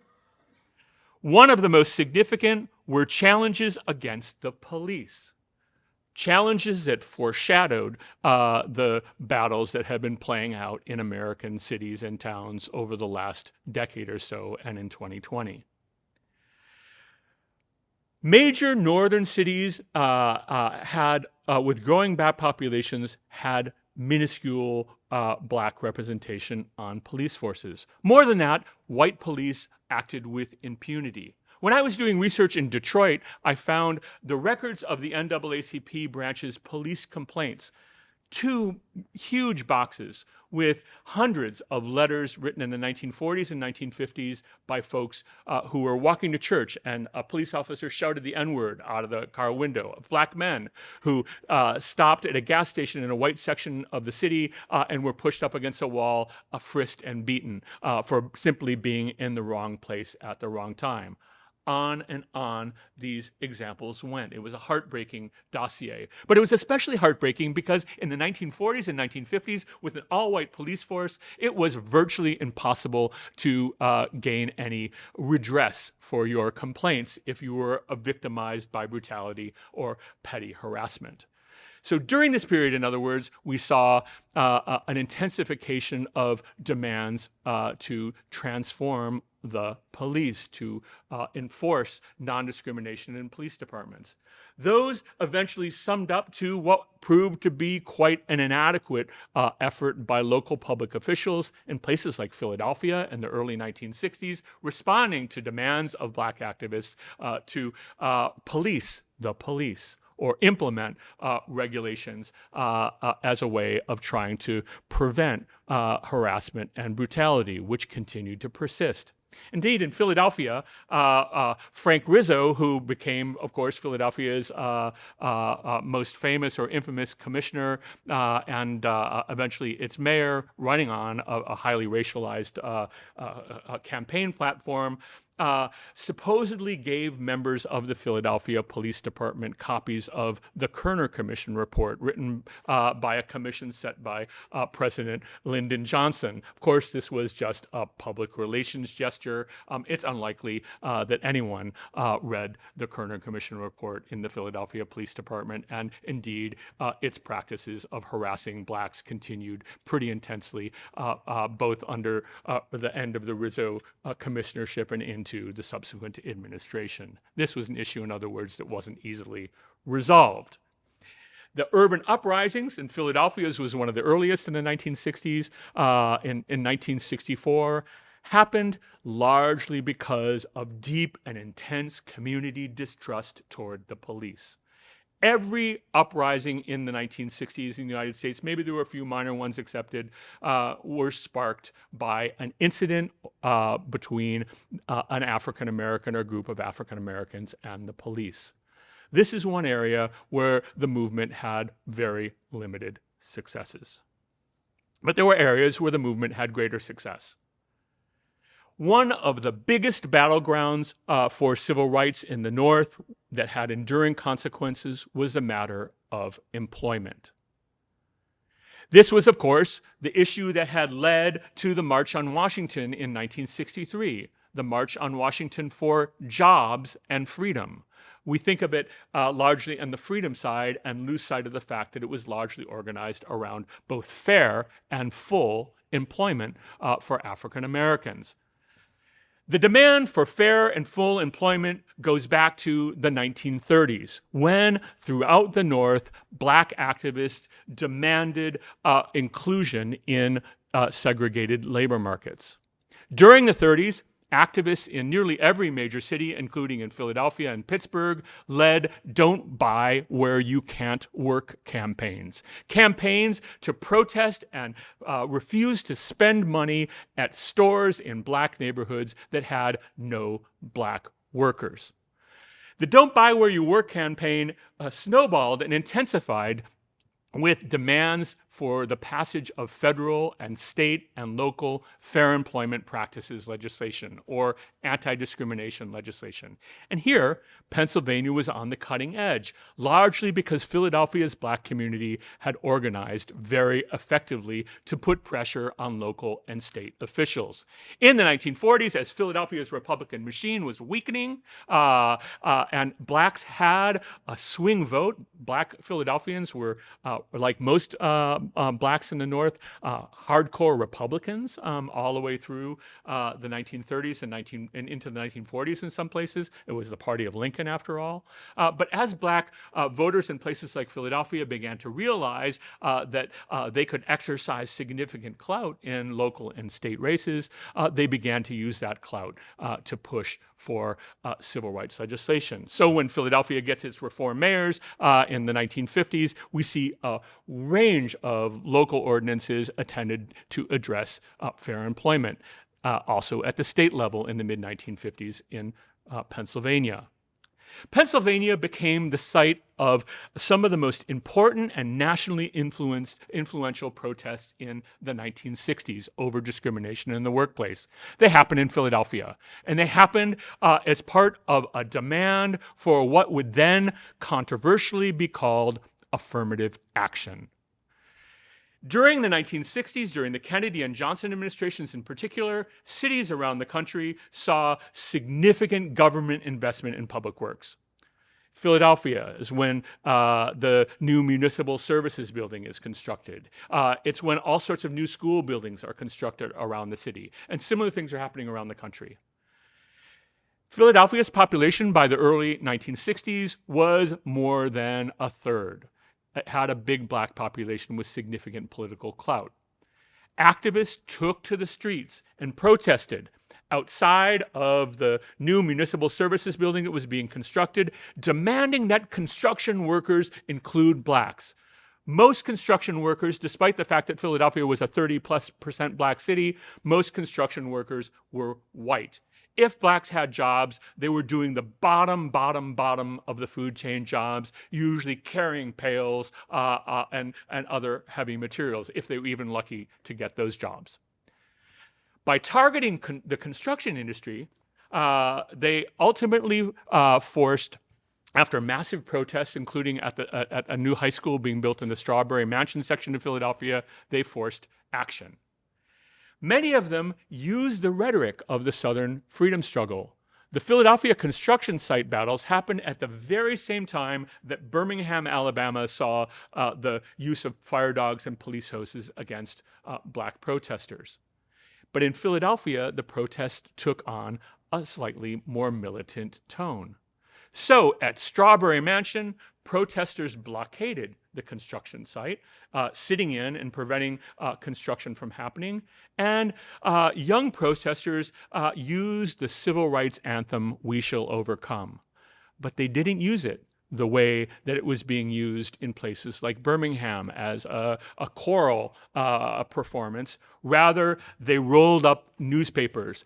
One of the most significant were challenges against the police. Challenges that foreshadowed the battles that have been playing out in American cities and towns over the last decade or so and in 2020. Major northern cities with growing black populations, had minuscule black representation on police forces. More than that, white police acted with impunity. When I was doing research in Detroit, I found the records of the NAACP branch's police complaints. 2 huge boxes with hundreds of letters written in the 1940s and 1950s by folks who were walking to church, and a police officer shouted the N-word out of the car window. Of black men who stopped at a gas station in a white section of the city and were pushed up against a wall, frisked and beaten for simply being in the wrong place at the wrong time. On and on these examples went. It was a heartbreaking dossier. But it was especially heartbreaking because in the 1940s and 1950s, with an all-white police force, it was virtually impossible to gain any redress for your complaints if you were victimized by brutality or petty harassment. So during this period, in other words, we saw an intensification of demands to transform the police, to enforce non-discrimination in police departments. Those eventually summed up to what proved to be quite an inadequate effort by local public officials in places like Philadelphia in the early 1960s, responding to demands of Black activists to police the police, or implement regulations as a way of trying to prevent harassment and brutality, which continued to persist. Indeed, in Philadelphia, Frank Rizzo, who became, of course, Philadelphia's most famous or infamous commissioner and eventually its mayor, running on a highly racialized campaign platform, supposedly gave members of the Philadelphia Police Department copies of the Kerner Commission report written by a commission set by President Lyndon Johnson. Of course, this was just a public relations gesture. It's unlikely that anyone read the Kerner Commission report in the Philadelphia Police Department, and indeed, its practices of harassing Blacks continued pretty intensely, both under the end of the Rizzo commissionership and into the subsequent administration. This was an issue, in other words, that wasn't easily resolved. The urban uprisings in Philadelphia was one of the earliest in the 1960s. In 1964, happened largely because of deep and intense community distrust toward the police. Every uprising in the 1960s in the United States, maybe there were a few minor ones excepted, were sparked by an incident between an African American or a group of African Americans and the police. This is one area where the movement had very limited successes. But there were areas where the movement had greater success. One of the biggest battlegrounds for civil rights in the North that had enduring consequences was the matter of employment. This was, of course, the issue that had led to the March on Washington in 1963, the March on Washington for Jobs and Freedom. We think of it largely on the freedom side and lose sight of the fact that it was largely organized around both fair and full employment for African Americans. The demand for fair and full employment goes back to the 1930s, when throughout the North, Black activists demanded inclusion in segregated labor markets. During the 30s, activists in nearly every major city, including in Philadelphia and Pittsburgh, led Don't Buy Where You Can't Work campaigns. Campaigns to protest and refuse to spend money at stores in Black neighborhoods that had no Black workers. The Don't Buy Where You Work campaign snowballed and intensified with demands for the passage of federal and state and local fair employment practices legislation, or anti-discrimination legislation. And here, Pennsylvania was on the cutting edge, largely because Philadelphia's Black community had organized very effectively to put pressure on local and state officials. In the 1940s, as Philadelphia's Republican machine was weakening, and Blacks had a swing vote, Black Philadelphians were, like most Blacks in the North, hardcore Republicans all the way through the 1930s and into the 1940s in some places. It was the party of Lincoln, after all. But as Black voters in places like Philadelphia began to realize that they could exercise significant clout in local and state races, they began to use that clout to push for civil rights legislation. So when Philadelphia gets its reform mayors in the 1950s, we see a range of local ordinances intended to address fair employment, also at the state level in the mid-1950s in Pennsylvania. Pennsylvania became the site of some of the most important and nationally influential protests in the 1960s over discrimination in the workplace. They happened in Philadelphia, and they happened as part of a demand for what would then controversially be called affirmative action. During the 1960s, during the Kennedy and Johnson administrations in particular, cities around the country saw significant government investment in public works. Philadelphia is when the new municipal services building is constructed. It's when all sorts of new school buildings are constructed around the city. And similar things are happening around the country. Philadelphia's population by the early 1960s was more than a third. It had a big black population with significant political clout. Activists took to the streets and protested outside of the new municipal services building that was being constructed, demanding that construction workers include blacks. Most construction workers, despite the fact that Philadelphia was a 30+% black city, most construction workers were white. If blacks had jobs, they were doing the bottom of the food chain jobs, usually carrying pails and other heavy materials, if they were even lucky to get those jobs. By targeting the construction industry, they ultimately forced, after massive protests, including at a new high school being built in the Strawberry Mansion section of Philadelphia, they forced action. Many of them used the rhetoric of the Southern freedom struggle. The Philadelphia construction site battles happened at the very same time that Birmingham, Alabama saw the use of fire dogs and police hoses against black protesters. But in Philadelphia, the protest took on a slightly more militant tone. So at Strawberry Mansion, protesters blockaded the construction site, sitting in and preventing construction from happening. And young protesters used the civil rights anthem, "We Shall Overcome." But they didn't use it the way that it was being used in places like Birmingham as a choral performance. Rather, they rolled up newspapers,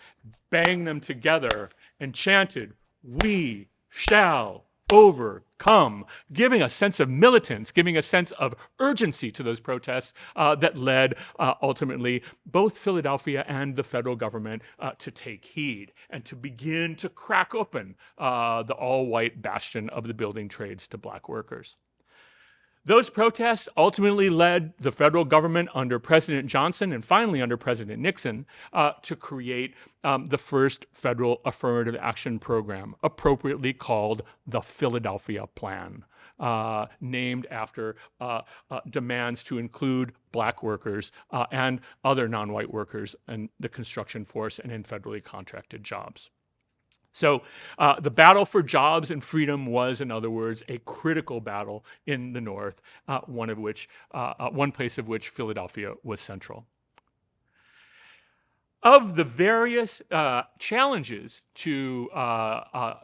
banged them together, and chanted, "We shall overcome," giving a sense of militance, giving a sense of urgency to those protests that led ultimately both Philadelphia and the federal government to take heed and to begin to crack open the all-white bastion of the building trades to black workers. Those protests ultimately led the federal government under President Johnson and finally under President Nixon to create the first federal affirmative action program, appropriately called the Philadelphia Plan, named after demands to include black workers and other non-white workers in the construction force and in federally contracted jobs. So the battle for jobs and freedom was, in other words, a critical battle in the North, one place of which Philadelphia was central. Of the various challenges to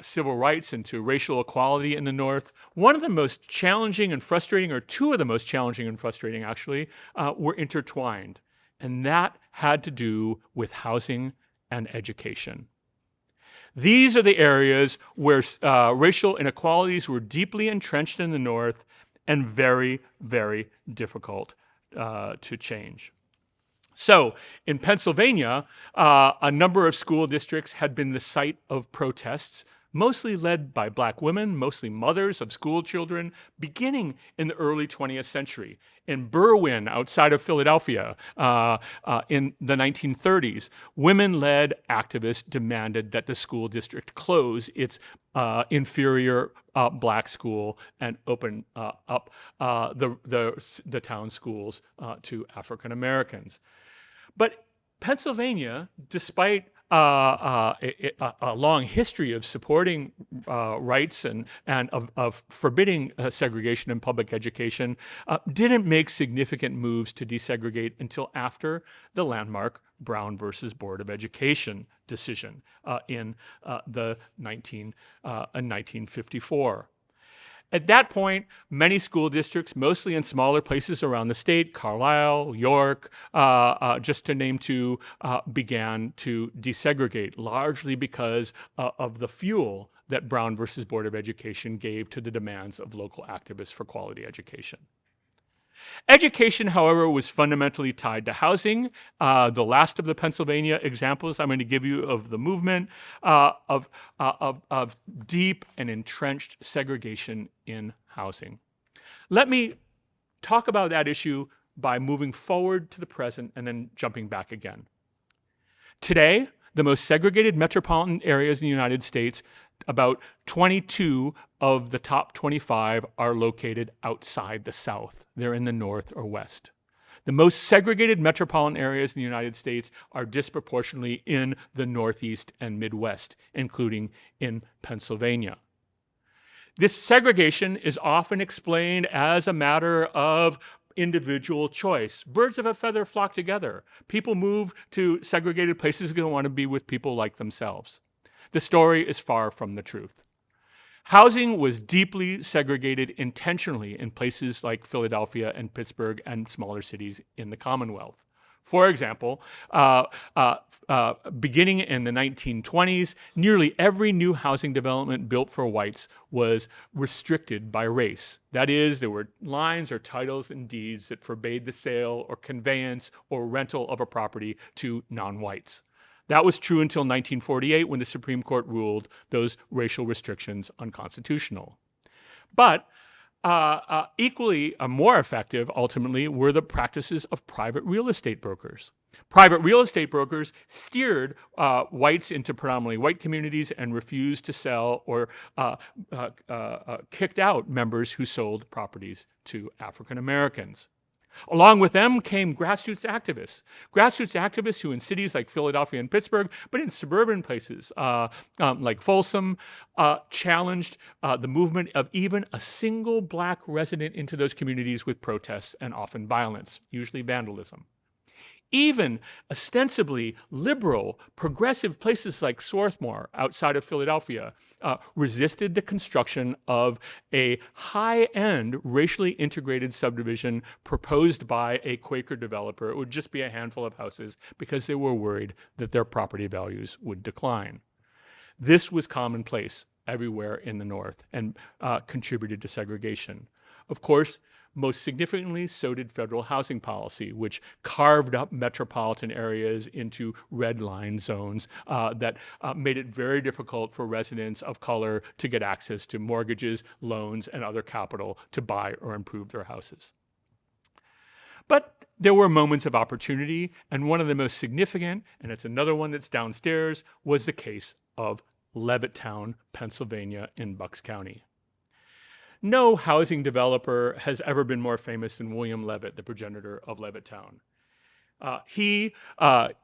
civil rights and to racial equality in the North, one of the most challenging and frustrating, or two of the most challenging and frustrating actually, were intertwined. And that had to do with housing and education. These are the areas where racial inequalities were deeply entrenched in the North and very, very difficult to change. So in Pennsylvania, a number of school districts had been the site of protests, mostly led by black women, mostly mothers of school children, beginning in the early 20th century. In Berwyn, outside of Philadelphia, in the 1930s, women-led activists demanded that the school district close its inferior black school and open up the town schools to African Americans. But Pennsylvania, despite a long history of supporting rights and of forbidding segregation in public education, didn't make significant moves to desegregate until after the landmark Brown versus Board of Education decision in 1954. At that point, many school districts, mostly in smaller places around the state, Carlisle, York, just to name two, began to desegregate, largely because of the fuel that Brown versus Board of Education gave to the demands of local activists for quality education. Education, however, was fundamentally tied to housing. The last of the Pennsylvania examples I'm going to give you of the movement of deep and entrenched segregation in housing. Let me talk about that issue by moving forward to the present and then jumping back again. Today, the most segregated metropolitan areas in the United States, about 22 of the top 25 are located outside the South. They're in the North or West. The most segregated metropolitan areas in the United States are disproportionately in the Northeast and Midwest, including in Pennsylvania. This segregation is often explained as a matter of individual choice. Birds of a feather flock together. People move to segregated places because they want to be with people like themselves. The story is far from the truth. Housing was deeply segregated intentionally in places like Philadelphia and Pittsburgh and smaller cities in the Commonwealth. For example, beginning in the 1920s, nearly every new housing development built for whites was restricted by race. That is, there were lines or titles and deeds that forbade the sale or conveyance or rental of a property to non-whites. That was true until 1948 when the Supreme Court ruled those racial restrictions unconstitutional. But equally more effective, ultimately, were the practices of private real estate brokers. Private real estate brokers steered whites into predominantly white communities and refused to sell or kicked out members who sold properties to African Americans. Along with them came grassroots activists who in cities like Philadelphia and Pittsburgh, but in suburban places like Folsom, challenged the movement of even a single black resident into those communities with protests and often violence, usually vandalism. Even ostensibly liberal, progressive places like Swarthmore outside of Philadelphia resisted the construction of a high-end, racially integrated subdivision proposed by a Quaker developer. It would just be a handful of houses because they were worried that their property values would decline. This was commonplace everywhere in the North and contributed to segregation. Of course, most significantly, so did federal housing policy, which carved up metropolitan areas into red line zones that made it very difficult for residents of color to get access to mortgages, loans, and other capital to buy or improve their houses. But there were moments of opportunity, and one of the most significant, and it's another one that's downstairs, was the case of Levittown, Pennsylvania in Bucks County. No housing developer has ever been more famous than William Levitt, the progenitor of Levittown. He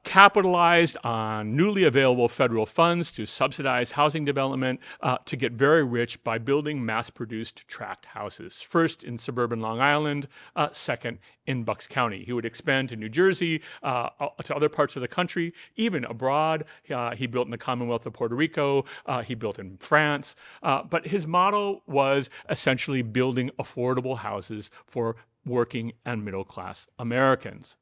capitalized on newly available federal funds to subsidize housing development to get very rich by building mass-produced tract houses, first in suburban Long Island, second in Bucks County. He would expand to New Jersey, to other parts of the country, even abroad. He built in the Commonwealth of Puerto Rico. He built in France. But his model was essentially building affordable houses for working and middle-class Americans.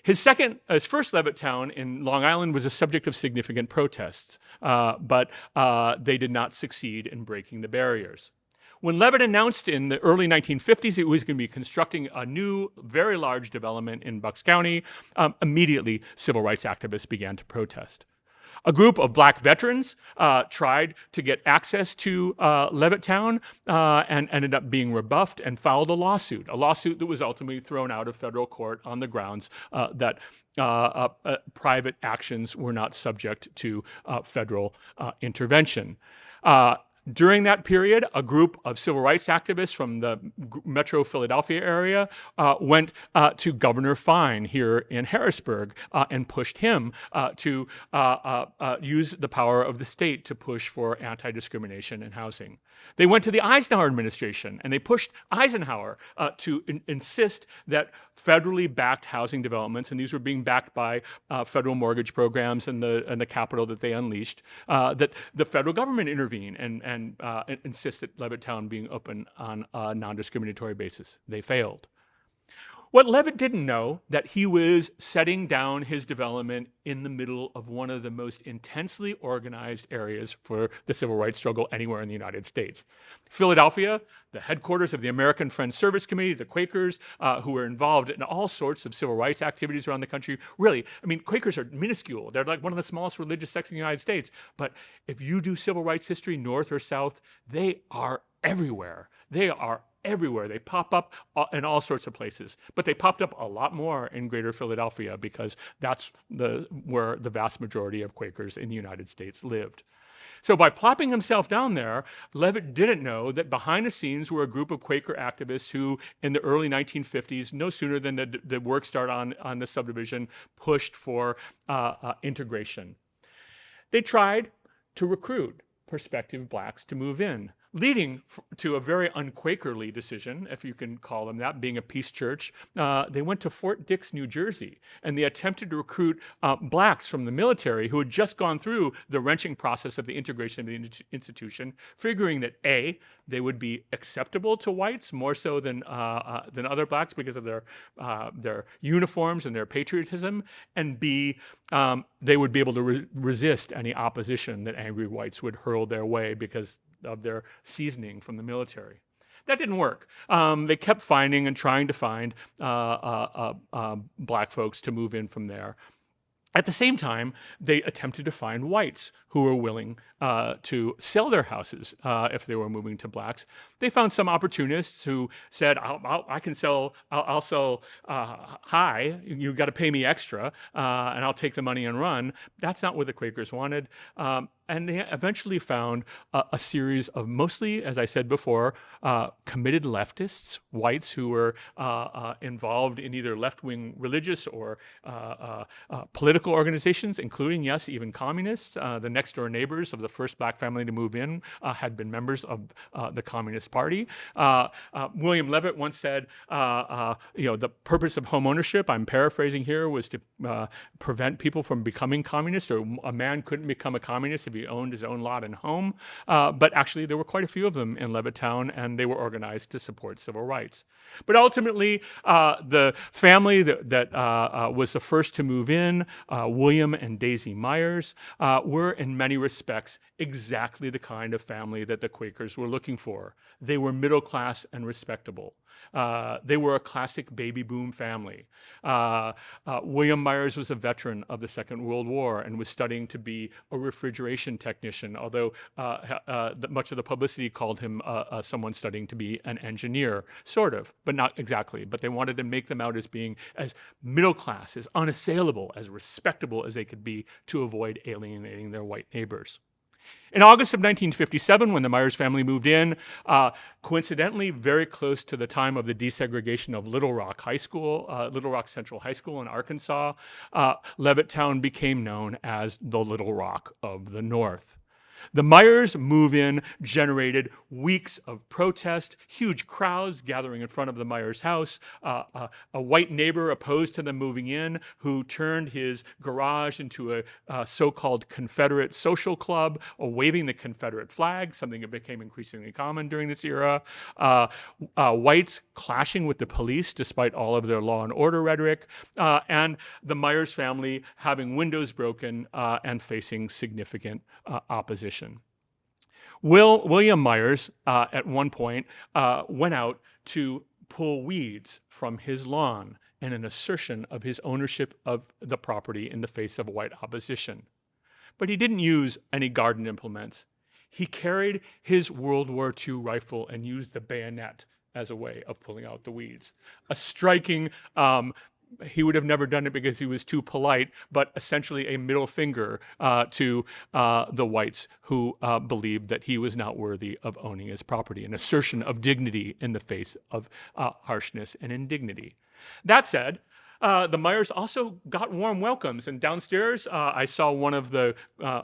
His first Levittown in Long Island was a subject of significant protests, but they did not succeed in breaking the barriers. When Levitt announced in the early 1950s it was going to be constructing a new, very large development in Bucks County, immediately civil rights activists began to protest. A group of black veterans tried to get access to Levittown and ended up being rebuffed and filed a lawsuit that was ultimately thrown out of federal court on the grounds that private actions were not subject to federal intervention. During that period, a group of civil rights activists from the metro Philadelphia area went to Governor Fine here in Harrisburg and pushed him to use the power of the state to push for anti-discrimination in housing. They went to the Eisenhower administration and they pushed Eisenhower to insist that federally backed housing developments, and these were being backed by federal mortgage programs and the capital that they unleashed, that the federal government intervene and insist that Levittown being open on a non-discriminatory basis. They failed. What Levitt didn't know, that he was setting down his development in the middle of one of the most intensely organized areas for the civil rights struggle anywhere in the United States. Philadelphia, the headquarters of the American Friends Service Committee, the Quakers, who were involved in all sorts of civil rights activities around the country. Really, I mean, Quakers are minuscule. They're like one of the smallest religious sects in the United States. But if you do civil rights history, North or South, they are everywhere. They are everywhere. They pop up in all sorts of places, but they popped up a lot more in Greater Philadelphia because that's where the vast majority of Quakers in the United States lived. So by plopping himself down there, Levitt didn't know that behind the scenes were a group of Quaker activists who, in the early 1950s, no sooner than the work started on the subdivision, pushed for integration. They tried to recruit prospective blacks to move in, leading to a very un-Quakerly decision, if you can call them that, being a peace church. They went to Fort Dix, New Jersey, and they attempted to recruit blacks from the military who had just gone through the wrenching process of the integration of the institution, figuring that A, they would be acceptable to whites more so than other blacks because of their uniforms and their patriotism, and B, they would be able to resist any opposition that angry whites would hurl their way because of their seasoning from the military. That didn't work. They kept finding and trying to find black folks to move in from there. At the same time, they attempted to find whites who were willing to sell their houses if they were moving to blacks. They found some opportunists who said, I'll sell high, you've got to pay me extra, and I'll take the money and run. That's not what the Quakers wanted. And they eventually found a series of mostly, as I said before, committed leftists, whites who were involved in either left-wing religious or political organizations, including, yes, even communists. The next-door neighbors of the first black family to move in had been members of the Communist Party. William Levitt once said, the purpose of home ownership, I'm paraphrasing here, was to prevent people from becoming communists, or a man couldn't become a communist if he owned his own lot and home. But actually, there were quite a few of them in Levittown, and they were organized to support civil rights. But ultimately, the family that was the first to move in, William and Daisy Myers, were in many respects exactly the kind of family that the Quakers were looking for. They were middle class and respectable. They were a classic baby boom family. William Myers was a veteran of the Second World War and was studying to be a refrigeration technician, although much of the publicity called him someone studying to be an engineer, sort of, but not exactly. But they wanted to make them out as being as middle class, as unassailable, as respectable as they could be to avoid alienating their white neighbors. In August of 1957, when the Myers family moved in, coincidentally very close to the time of the desegregation of Little Rock High School, Little Rock Central High School in Arkansas, Levittown became known as the Little Rock of the North. The Myers move-in generated weeks of protest, huge crowds gathering in front of the Myers house, a white neighbor opposed to them moving in who turned his garage into a so-called Confederate social club, waving the Confederate flag, something that became increasingly common during this era, whites clashing with the police despite all of their law and order rhetoric, and the Myers family having windows broken and facing significant opposition. William Myers, at one point, went out to pull weeds from his lawn in an assertion of his ownership of the property in the face of white opposition. But he didn't use any garden implements. He carried his World War II rifle and used the bayonet as a way of pulling out the weeds. A striking he would have never done it because he was too polite, but essentially a middle finger to the whites who believed that he was not worthy of owning his property, an assertion of dignity in the face of harshness and indignity. That said, the Myers also got warm welcomes, and downstairs I saw one of the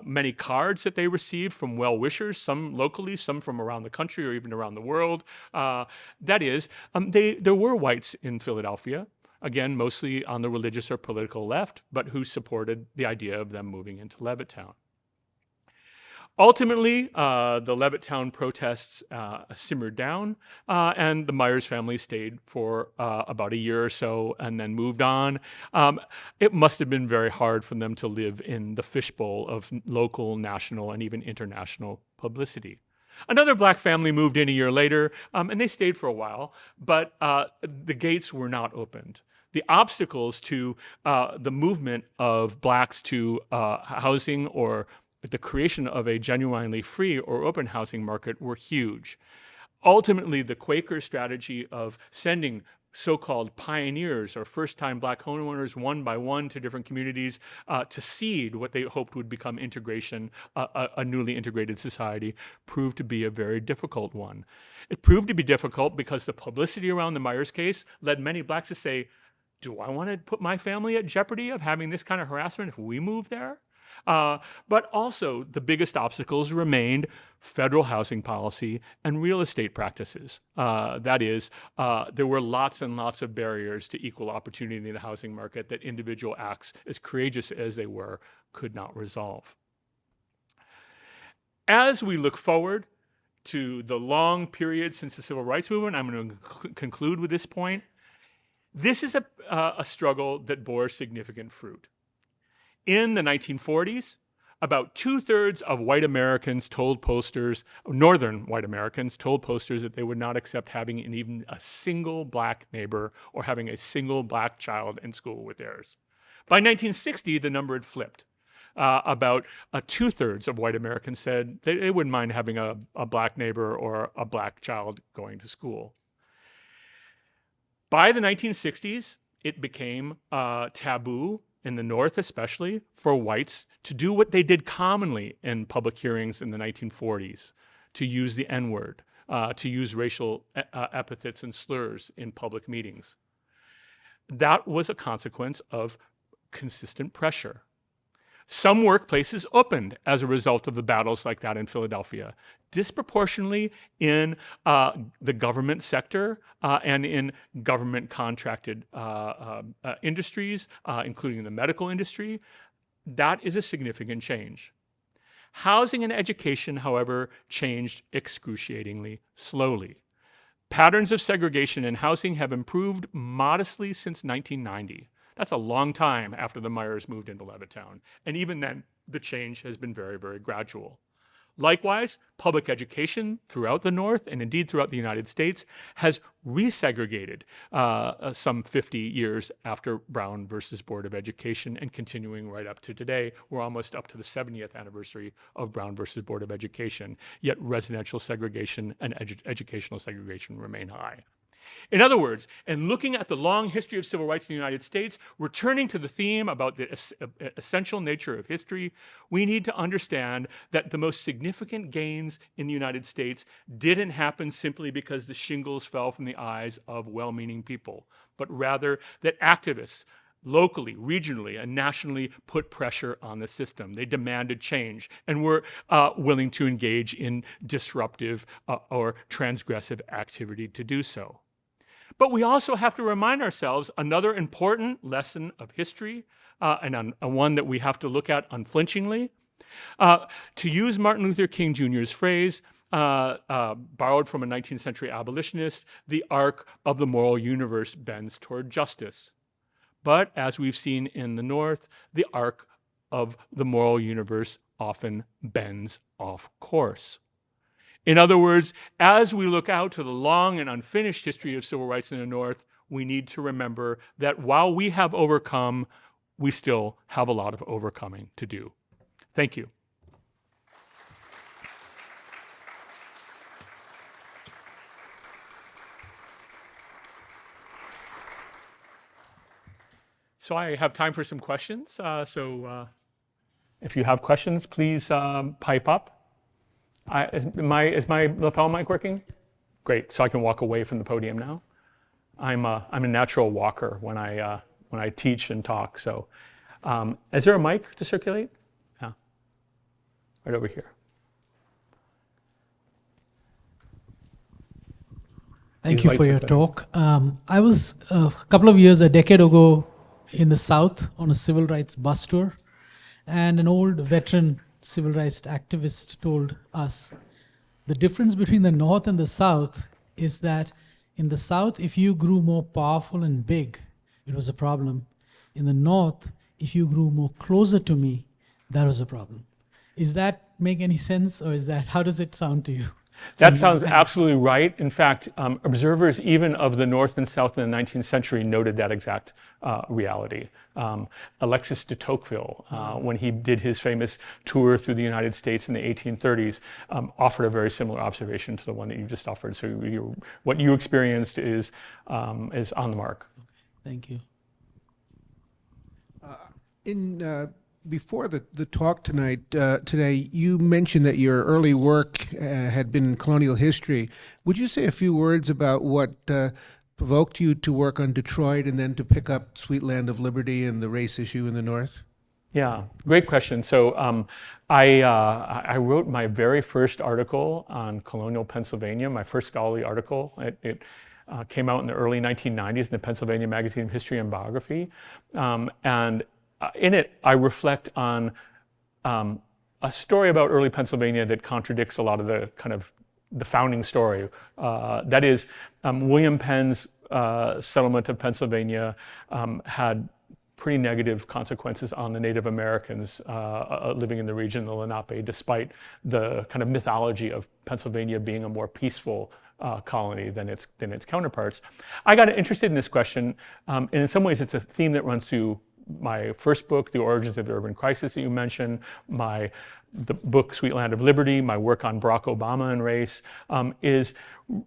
many cards that they received from well-wishers, some locally, some from around the country or even around the world. That is, there were whites in Philadelphia, again, mostly on the religious or political left, but who supported the idea of them moving into Levittown. Ultimately, the Levittown protests simmered down, and the Myers family stayed for about a year or so and then moved on. It must have been very hard for them to live in the fishbowl of local, national, and even international publicity. Another black family moved in a year later, and they stayed for a while, but the gates were not opened. The obstacles to the movement of blacks to housing or the creation of a genuinely free or open housing market were huge. Ultimately, the Quaker strategy of sending so-called pioneers or first-time black homeowners one by one to different communities to seed what they hoped would become integration, a newly integrated society, proved to be a very difficult one. It proved to be difficult because the publicity around the Myers case led many blacks to say, do I want to put my family at jeopardy of having this kind of harassment if we move there? But also, the biggest obstacles remained federal housing policy and real estate practices. That is, there were lots and lots of barriers to equal opportunity in the housing market that individual acts, as courageous as they were, could not resolve. As we look forward to the long period since the Civil Rights Movement, I'm going to conclude with this point. This is a struggle that bore significant fruit. In the 1940s, about 2/3 of white Americans told posters, northern white Americans told posters that they would not accept having even a single black neighbor or having a single black child in school with theirs. By 1960, the number had flipped. About 2/3 of white Americans said they wouldn't mind having a black neighbor or a black child going to school. By the 1960s, it became taboo, in the North especially, for whites to do what they did commonly in public hearings in the 1940s, to use the N-word, to use racial epithets and slurs in public meetings. That was a consequence of consistent pressure. Some workplaces opened as a result of the battles like that in Philadelphia, disproportionately in the government sector and in government contracted industries, including the medical industry. That is a significant change. Housing and education, however, changed excruciatingly slowly. Patterns of segregation in housing have improved modestly since 1990. That's a long time after the Myers moved into Levittown. And even then, the change has been very, very gradual. Likewise, public education throughout the North and indeed throughout the United States has resegregated some 50 years after Brown versus Board of Education and continuing right up to today. We're almost up to the 70th anniversary of Brown versus Board of Education, yet residential segregation and educational segregation remain high. In other words, in looking at the long history of civil rights in the United States, returning to the theme about the essential nature of history, we need to understand that the most significant gains in the United States didn't happen simply because the shingles fell from the eyes of well-meaning people, but rather that activists locally, regionally, and nationally put pressure on the system. They demanded change and were willing to engage in disruptive or transgressive activity to do so. But we also have to remind ourselves another important lesson of history, and one that we have to look at unflinchingly. To use Martin Luther King Jr.'s phrase, borrowed from a 19th century abolitionist, the arc of the moral universe bends toward justice. But as we've seen in the North, the arc of the moral universe often bends off course. In other words, as we look out to the long and unfinished history of civil rights in the North, we need to remember that while we have overcome, we still have a lot of overcoming to do. Thank you. So I have time for some questions. If you have questions, please pipe up. Is my lapel mic working? Great, so I can walk away from the podium now. I'm a natural walker when I teach and talk. So, is there a mic to circulate? Yeah, right over here. Thank you for your talk. I was a decade ago in the South on a civil rights bus tour, and an old veteran civil rights activist told us, the difference between the North and the South is that in the South, if you grew more powerful and big, it was a problem. In the North, if you grew more closer to me, that was a problem. Is that make any sense, or how does it sound to you? That sounds absolutely right. In fact, observers even of the North and South in the 19th century noted that exact reality. Alexis de Tocqueville, when he did his famous tour through the United States in the 1830s, offered a very similar observation to the one that you just offered. So what you experienced is on the mark. Thank you. Before the talk today, you mentioned that your early work had been in colonial history. Would you say a few words about what provoked you to work on Detroit and then to pick up Sweet Land of Liberty and the race issue in the North? Yeah, great question. So I wrote my very first article on colonial Pennsylvania, my first scholarly article. It came out in the early 1990s in the Pennsylvania Magazine of History and Biography. And in it, I reflect on a story about early Pennsylvania that contradicts a lot of the kind of the founding story. That is, William Penn's settlement of Pennsylvania had pretty negative consequences on the Native Americans living in the region, the Lenape, despite the kind of mythology of Pennsylvania being a more peaceful colony than its counterparts. I got interested in this question, and in some ways it's a theme that runs through my first book, The Origins of the Urban Crisis that you mentioned, the book Sweet Land of Liberty, my work on Barack Obama and race, is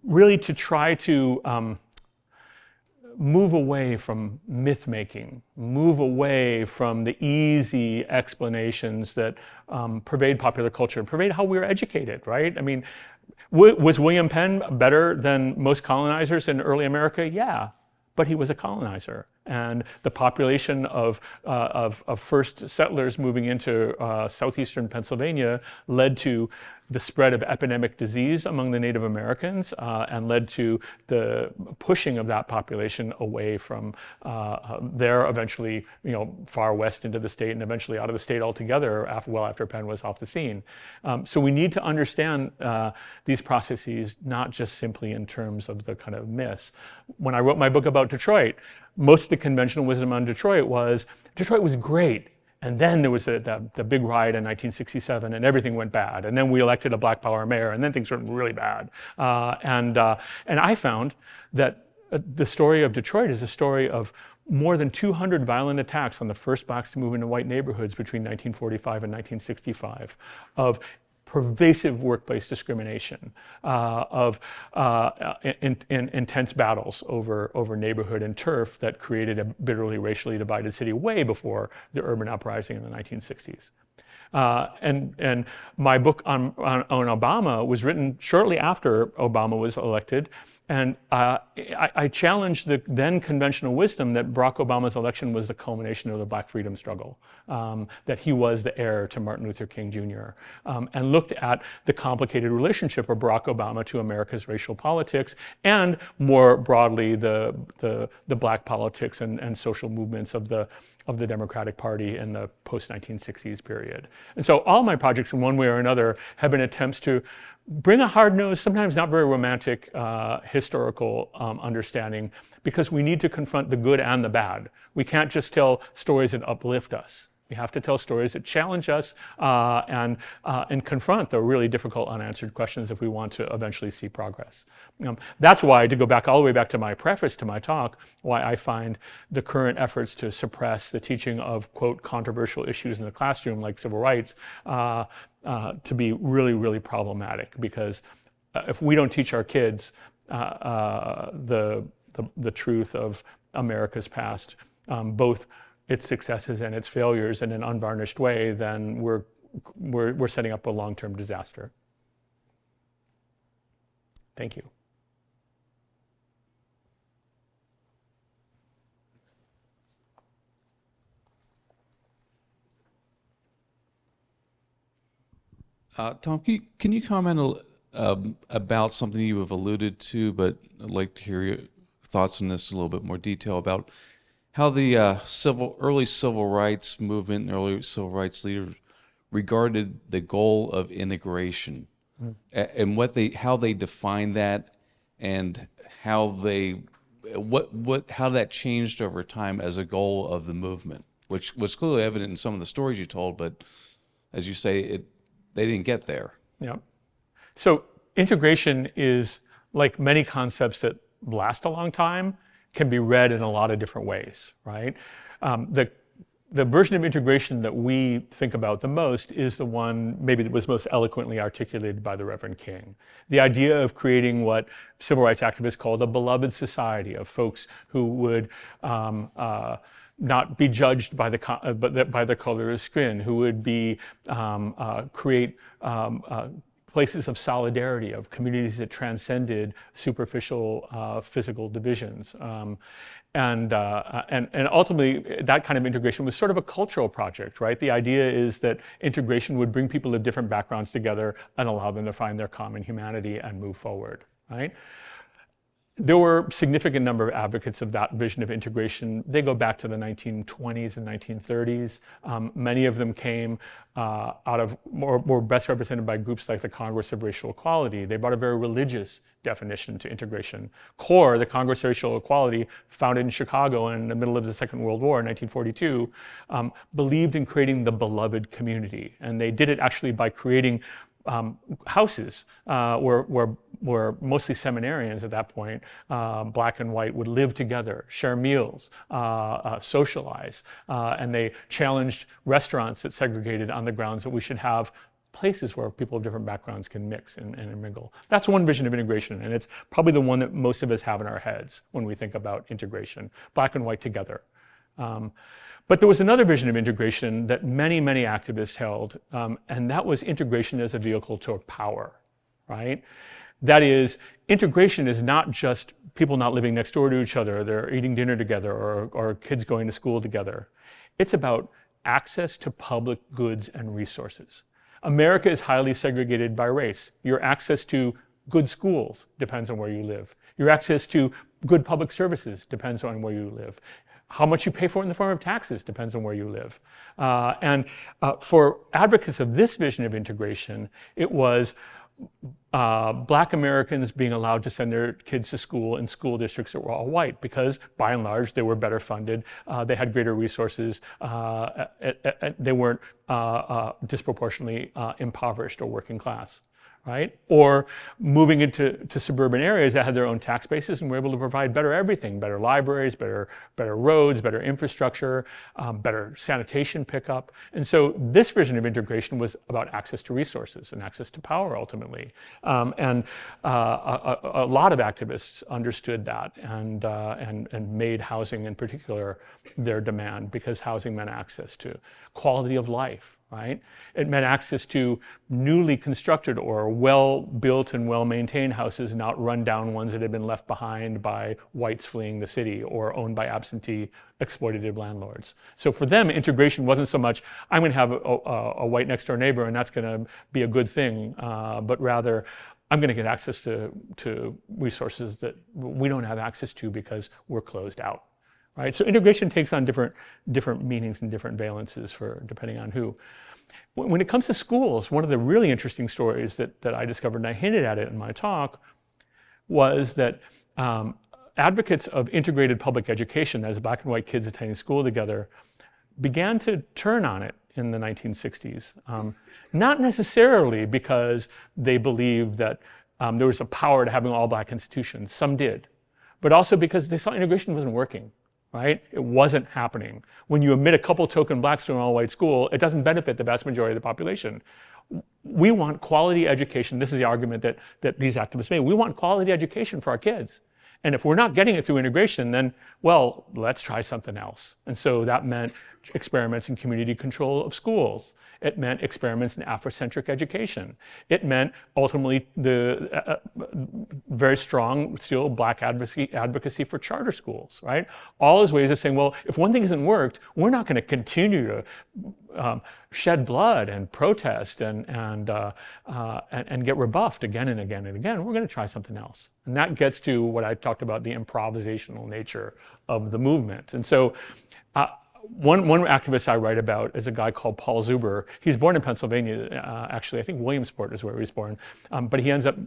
really to try to move away from myth making, move away from the easy explanations that pervade popular culture and pervade how we're educated, right? I mean, was William Penn better than most colonizers in early America? Yeah, but he was a colonizer. And the population of first settlers moving into southeastern Pennsylvania led to the spread of epidemic disease among the Native Americans and led to the pushing of that population away from there, eventually, far west into the state and eventually out of the state altogether after Penn was off the scene. So we need to understand these processes not just simply in terms of the kind of myths. When I wrote my book about Detroit, most of the conventional wisdom on Detroit was great. And then there was the big riot in 1967 and everything went bad. And then we elected a Black Power mayor and then things went really bad. And I found that the story of Detroit is a story of more than 200 violent attacks on the first blacks to move into white neighborhoods between 1945 and 1965, of pervasive workplace discrimination, of intense battles over neighborhood and turf that created a bitterly racially divided city way before the urban uprising in the 1960s. And my book on Obama was written shortly after Obama was elected. And I challenged the then conventional wisdom that Barack Obama's election was the culmination of the Black freedom struggle, that he was the heir to Martin Luther King Jr., and looked at the complicated relationship of Barack Obama to America's racial politics and more broadly the Black politics and social movements of the Democratic Party in the post-1960s period. And so all my projects in one way or another have been attempts to bring a hard-nosed, sometimes not very romantic historical understanding, because we need to confront the good and the bad. We can't just tell stories that uplift us. We have to tell stories that challenge us and confront the really difficult unanswered questions if we want to eventually see progress. That's why, to go back all the way back to my preface to my talk, why I find the current efforts to suppress the teaching of, quote, controversial issues in the classroom like civil rights to be really, really problematic. Because if we don't teach our kids the truth of America's past, both its successes and its failures in an unvarnished way, then we're setting up a long-term disaster. Thank you. Tom, can you comment about something you have alluded to, but I'd like to hear your thoughts on this in a little bit more detail about how the early civil rights movement and early civil rights leaders regarded the goal of integration and how they define that, and how how that changed over time as a goal of the movement, which was clearly evident in some of the stories you told, but as you say, they didn't get there. Yeah. So integration is, like many concepts that last a long time, can be read in a lot of different ways, right? The version of integration that we think about the most is the one maybe that was most eloquently articulated by the Reverend King. The idea of creating what civil rights activists called a beloved society of folks who would not be judged by by the color of skin, who would be create places of solidarity, of communities that transcended superficial physical divisions. And ultimately, that kind of integration was sort of a cultural project, right? The idea is that integration would bring people of different backgrounds together and allow them to find their common humanity and move forward, right? There were a significant number of advocates of that vision of integration. They go back to the 1920s and 1930s. Many of them came out of, more best represented by groups like the Congress of Racial Equality. They brought a very religious definition to integration. CORE, the Congress of Racial Equality, founded in Chicago in the middle of the Second World War in 1942, believed in creating the beloved community. And they did it actually by creating houses where mostly seminarians at that point, black and white, would live together, share meals, socialize, and they challenged restaurants that segregated on the grounds that we should have places where people of different backgrounds can mix and mingle. That's one vision of integration, and it's probably the one that most of us have in our heads when we think about integration, black and white together. But there was another vision of integration that many, many activists held, and that was integration as a vehicle toward power, right? That is, integration is not just people not living next door to each other, they're eating dinner together, or kids going to school together. It's about access to public goods and resources. America is highly segregated by race. Your access to good schools depends on where you live. Your access to good public services depends on where you live. How much you pay for it in the form of taxes depends on where you live. For advocates of this vision of integration, it was Black Americans being allowed to send their kids to school in school districts that were all white, because by and large they were better funded, they had greater resources, they weren't disproportionately impoverished or working class. Right? Or moving into suburban areas that had their own tax bases and were able to provide better everything, better libraries, better roads, better infrastructure, better sanitation pickup. And so this vision of integration was about access to resources and access to power ultimately. And a lot of activists understood that and made housing in particular their demand, because housing meant access to quality of life. Right? It meant access to newly constructed or well-built and well-maintained houses, not run-down ones that had been left behind by whites fleeing the city or owned by absentee exploitative landlords. So for them, integration wasn't so much, I'm going to have a white next-door neighbor and that's going to be a good thing, but rather, I'm going to get access to resources that we don't have access to because we're closed out. Right? So integration takes on different meanings and different valences depending on who. When it comes to schools, one of the really interesting stories that I discovered, and I hinted at it in my talk, was that advocates of integrated public education, as black and white kids attending school together, began to turn on it in the 1960s. Not necessarily because they believed that there was a power to having all black institutions. Some did. But also because they saw integration wasn't working. Right? It wasn't happening. When you admit a couple token blacks to an all-white school, it doesn't benefit the vast majority of the population. We want quality education. This is the argument that these activists made. We want quality education for our kids. And if we're not getting it through integration, then, well, let's try something else. And so that meant experiments in community control of schools. It meant experiments in Afrocentric education. It meant ultimately the very strong, still black advocacy for charter schools, right? All those ways of saying, well, if one thing hasn't worked, we're not going to continue to shed blood and protest and get rebuffed again and again and again. We're going to try something else. And that gets to what I talked about, the improvisational nature of the movement. And so one activist I write about is a guy called Paul Zuber. He's born in Pennsylvania, actually. I think Williamsport is where he was born. But he ends up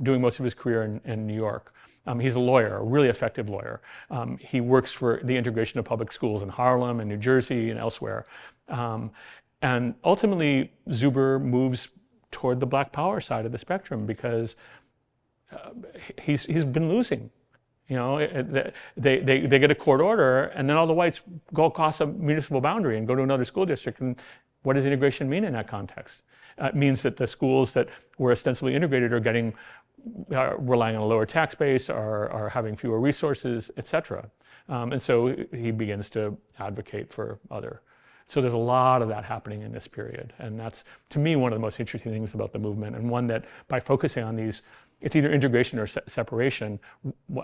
doing most of his career in New York. He's a lawyer, a really effective lawyer. He works for the integration of public schools in Harlem and New Jersey and elsewhere. And ultimately, Zuber moves toward the Black Power side of the spectrum because he's been losing. You know, they get a court order, and then all the whites go across a municipal boundary and go to another school district. And what does integration mean in that context? It means that the schools that were ostensibly integrated are relying on a lower tax base, are having fewer resources, et cetera. And so he begins to advocate for other. So there's a lot of that happening in this period. And that's, to me, one of the most interesting things about the movement, and one that by focusing on these, it's either integration or separation.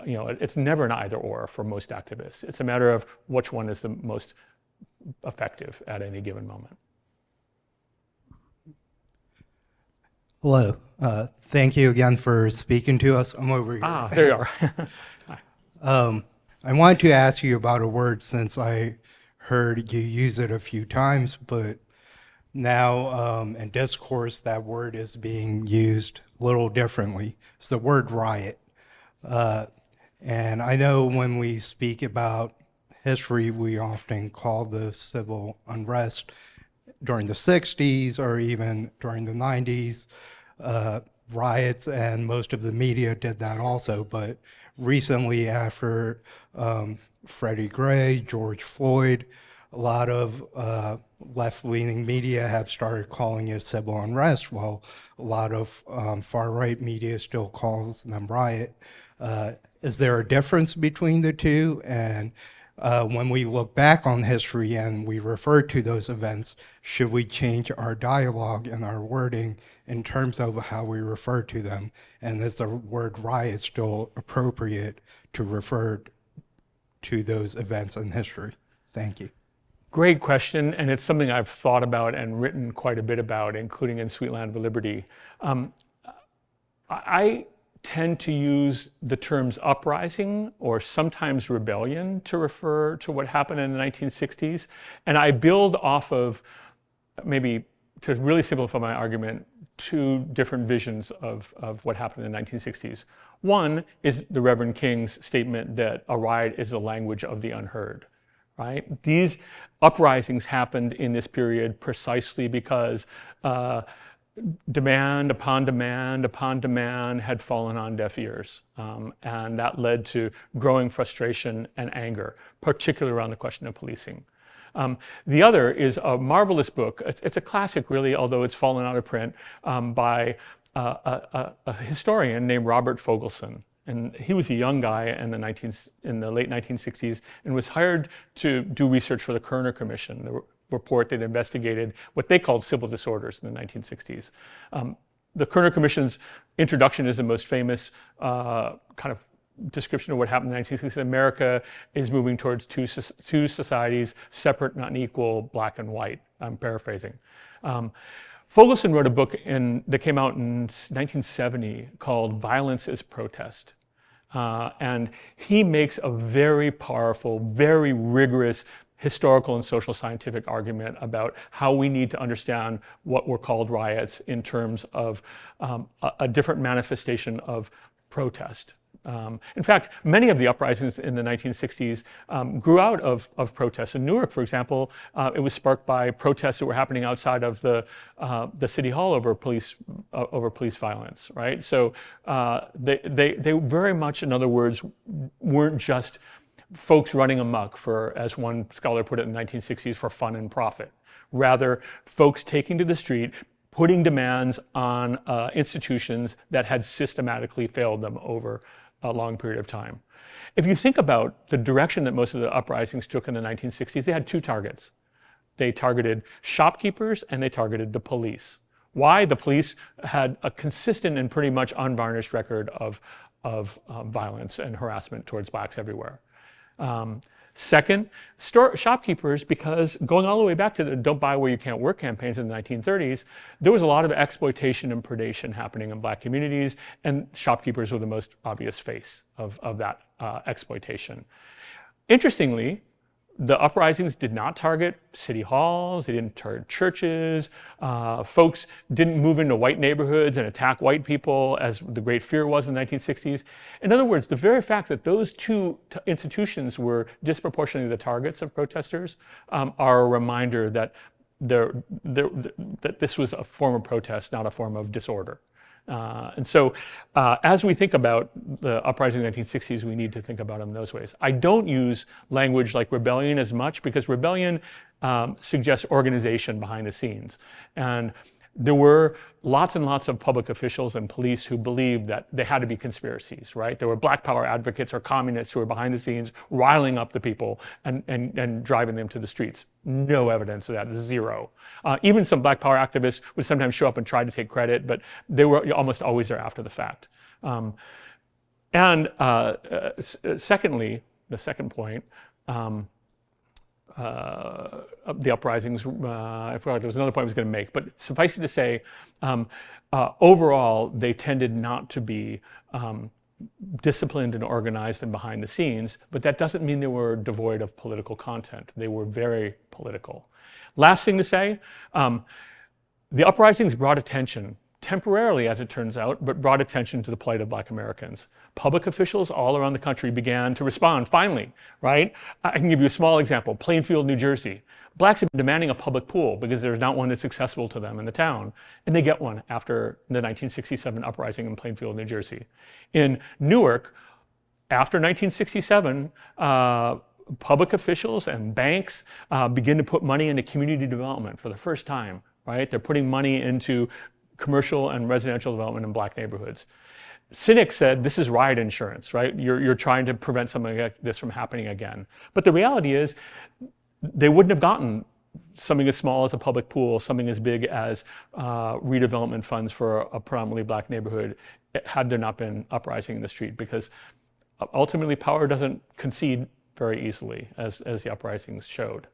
You know, it's never an either or for most activists. It's a matter of which one is the most effective at any given moment. Hello. Thank you again for speaking to us. I'm over here. Ah, there you are. I wanted to ask you about a word since I heard you use it a few times, but now in discourse, that word is being used a little differently. It's the word riot. And I know when we speak about history, we often call the civil unrest during the 60s or even during the 90s riots, and most of the media did that also. But recently, after Freddie Gray, George Floyd, a lot of left-leaning media have started calling it civil unrest, while a lot of far-right media still calls them riot. Is there a difference between the two? And when we look back on history and we refer to those events, should we change our dialogue and our wording in terms of how we refer to them? And is the word riot still appropriate to refer to those events in history? Thank you. Great question, and it's something I've thought about and written quite a bit about, including in Sweet Land of Liberty. I tend to use the terms uprising or sometimes rebellion to refer to what happened in the 1960s, and I build off of, maybe to really simplify my argument, two different visions of what happened in the 1960s. One is the Reverend King's statement that a riot is the language of the unheard. Right? These uprisings happened in this period precisely because demand upon demand upon demand had fallen on deaf ears. And that led to growing frustration and anger, particularly around the question of policing. The other is a marvelous book. It's a classic, really, although it's fallen out of print, by a historian named Robert Fogelson. And he was a young guy in the late 1960s and was hired to do research for the Kerner Commission, the report that investigated what they called civil disorders in the 1960s. The Kerner Commission's introduction is the most famous kind of description of what happened in the 1960s. America is moving towards two societies, separate, not equal, black and white. I'm paraphrasing. Fogelson wrote a book that came out in 1970 called Violence is Protest. And he makes a very powerful, very rigorous historical and social scientific argument about how we need to understand what were called riots in terms of a different manifestation of protest. In fact, many of the uprisings in the 1960s grew out of protests. In Newark, for example, it was sparked by protests that were happening outside of the city hall over police violence. Right? So they very much, in other words, weren't just folks running amok for, as one scholar put it in the 1960s, for fun and profit. Rather, folks taking to the street, putting demands on institutions that had systematically failed them over a long period of time. If you think about the direction that most of the uprisings took in the 1960s, they had two targets. They targeted shopkeepers and they targeted the police. Why? The police had a consistent and pretty much unvarnished record of violence and harassment towards blacks everywhere. Second, shopkeepers, because going all the way back to the Don't Buy Where You Can't Work campaigns in the 1930s, there was a lot of exploitation and predation happening in black communities, and shopkeepers were the most obvious face of that exploitation. Interestingly, the uprisings did not target city halls, they didn't target churches, folks didn't move into white neighborhoods and attack white people as the Great Fear was in the 1960s. In other words, the very fact that those two institutions were disproportionately the targets of protesters are a reminder that that this was a form of protest, not a form of disorder. And so as we think about the uprising in the 1960s, we need to think about them in those ways. I don't use language like rebellion as much because rebellion suggests organization behind the scenes. And there were lots and lots of public officials and police who believed that they had to be conspiracies, right? There were black power advocates or communists who were behind the scenes riling up the people and driving them to the streets. No evidence of that, zero. Even some black power activists would sometimes show up and try to take credit, but they were almost always there after the fact. Secondly, the second point, the uprisings, I forgot there was another point I was going to make, but suffice it to say, overall, they tended not to be disciplined and organized and behind the scenes, but that doesn't mean they were devoid of political content. They were very political. Last thing to say, the uprisings brought attention, temporarily as it turns out, but brought attention to the plight of Black Americans. Public officials all around the country began to respond, finally, right? I can give you a small example, Plainfield, New Jersey. Blacks have been demanding a public pool because there's not one that's accessible to them in the town, and they get one after the 1967 uprising in Plainfield, New Jersey. In Newark, after 1967, public officials and banks begin to put money into community development for the first time, right? They're putting money into commercial and residential development in Black neighborhoods. Cynics said, this is riot insurance, right? You're trying to prevent something like this from happening again. But the reality is, they wouldn't have gotten something as small as a public pool, something as big as redevelopment funds for a predominantly Black neighborhood had there not been uprising in the street, because ultimately power doesn't concede very easily, as the uprisings showed.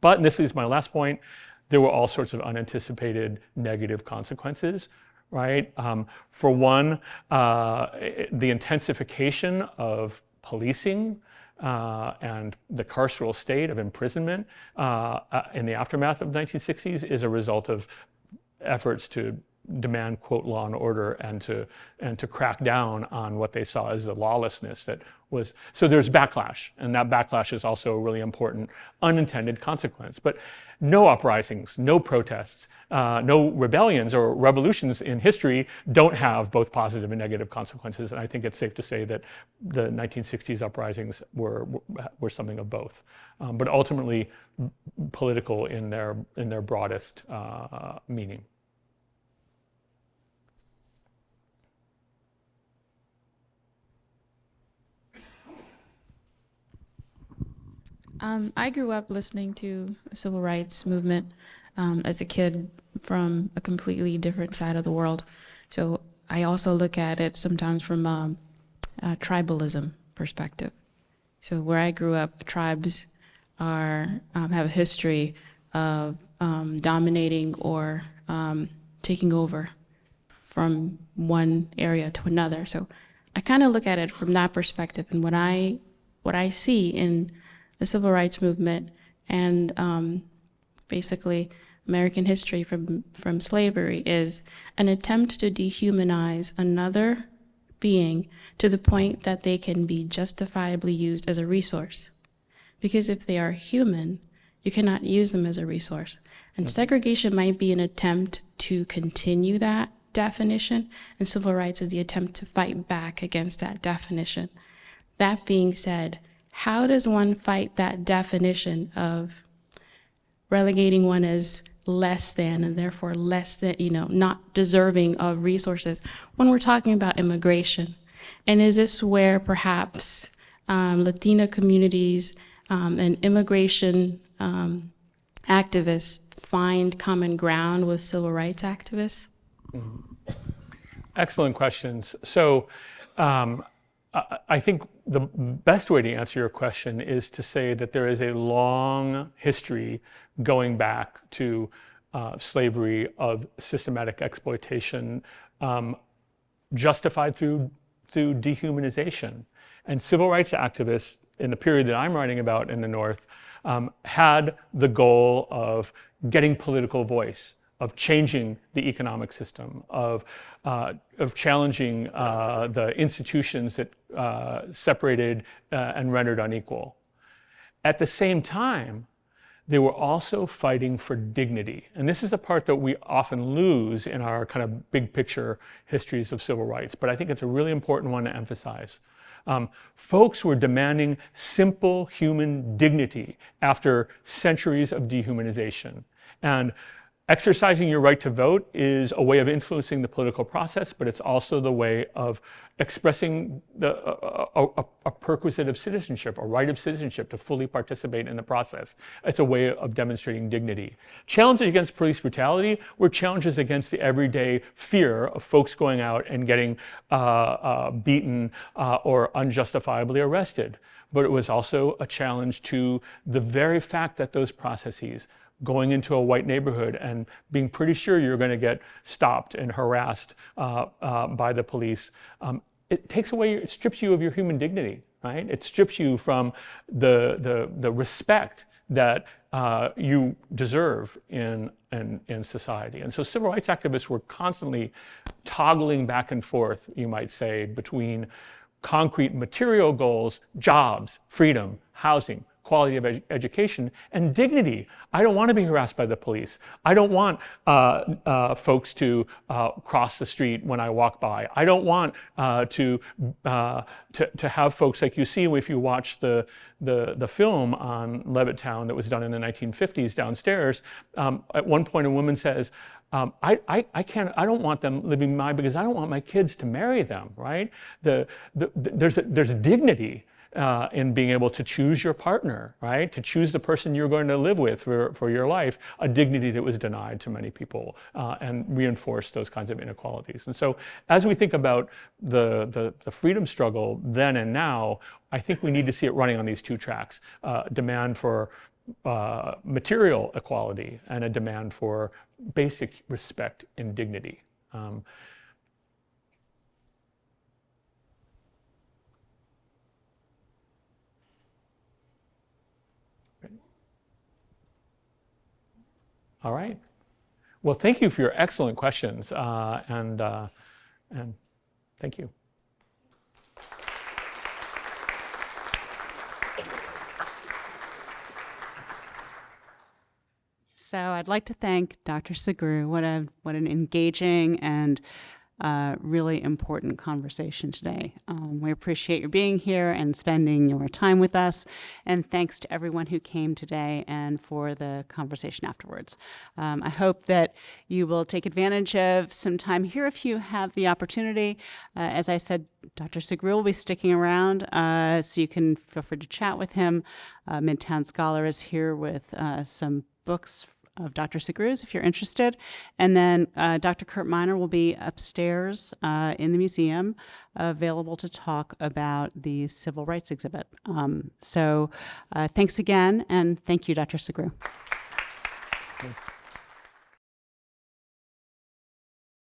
But, and this is my last point, there were all sorts of unanticipated negative consequences, right? For one, the intensification of policing and the carceral state of imprisonment in the aftermath of the 1960s is a result of efforts to demand, quote, law and order and to crack down on what they saw as the lawlessness that was. So there's backlash, and that backlash is also a really important unintended consequence. But no uprisings, no protests, no rebellions or revolutions in history don't have both positive and negative consequences. And I think it's safe to say that the 1960s uprisings were something of both, but ultimately political in their broadest meaning. I grew up listening to the civil rights movement as a kid from a completely different side of the world. So I also look at it sometimes from a tribalism perspective. So where I grew up, tribes have a history of dominating or taking over from one area to another. So I kind of look at it from that perspective, and what I see in the civil rights movement and basically American history from slavery is an attempt to dehumanize another being to the point that they can be justifiably used as a resource. Because if they are human, you cannot use them as a resource. And segregation might be an attempt to continue that definition, and civil rights is the attempt to fight back against that definition. That being said, how does one fight that definition of relegating one as less than and therefore less than, not deserving of resources when we're talking about immigration? And is this where perhaps Latina communities and immigration activists find common ground with civil rights activists? Excellent questions. So I think the best way to answer your question is to say that there is a long history going back to slavery of systematic exploitation justified through dehumanization. And civil rights activists in the period that I'm writing about in the North had the goal of getting political voice, of changing the economic system, of challenging the institutions that separated and rendered unequal. At the same time, they were also fighting for dignity. And this is a part that we often lose in our kind of big picture histories of civil rights, but I think it's a really important one to emphasize. Folks were demanding simple human dignity after centuries of dehumanization. And exercising your right to vote is a way of influencing the political process, but it's also the way of expressing a perquisite of citizenship, a right of citizenship to fully participate in the process. It's a way of demonstrating dignity. Challenges against police brutality were challenges against the everyday fear of folks going out and getting beaten or unjustifiably arrested. But it was also a challenge to the very fact that those processes, going into a white neighborhood and being pretty sure you're going to get stopped and harassed by the police, it takes away, it strips you of your human dignity, right? It strips you from the respect that you deserve in society. And so civil rights activists were constantly toggling back and forth, you might say, between concrete material goals, jobs, freedom, housing, quality of education, and dignity. I don't want to be harassed by the police. I don't want folks to cross the street when I walk by. I don't want to have folks like you see if you watch the film on Levittown that was done in the 1950s downstairs. At one point, a woman says, I don't want them living because I don't want my kids to marry them, right? There's dignity in being able to choose your partner, right? To choose the person you're going to live with for your life, a dignity that was denied to many people and reinforced those kinds of inequalities. And so as we think about the freedom struggle then and now, I think we need to see it running on these two tracks, demand for material equality and a demand for basic respect and dignity. All right. Well, thank you for your excellent questions, and thank you. So I'd like to thank Dr. Sugrue. What an engaging and really important conversation today. We appreciate your being here and spending your time with us. And thanks to everyone who came today and for the conversation afterwards. I hope that you will take advantage of some time here if you have the opportunity. As I said, Dr. Sugrue will be sticking around, so you can feel free to chat with him. Midtown Scholar is here with some books of Dr. Sugrue's if you're interested. And then Dr. Kurt Miner will be upstairs in the museum, available to talk about the civil rights exhibit. So thanks again, and thank you, Dr. Sugrue.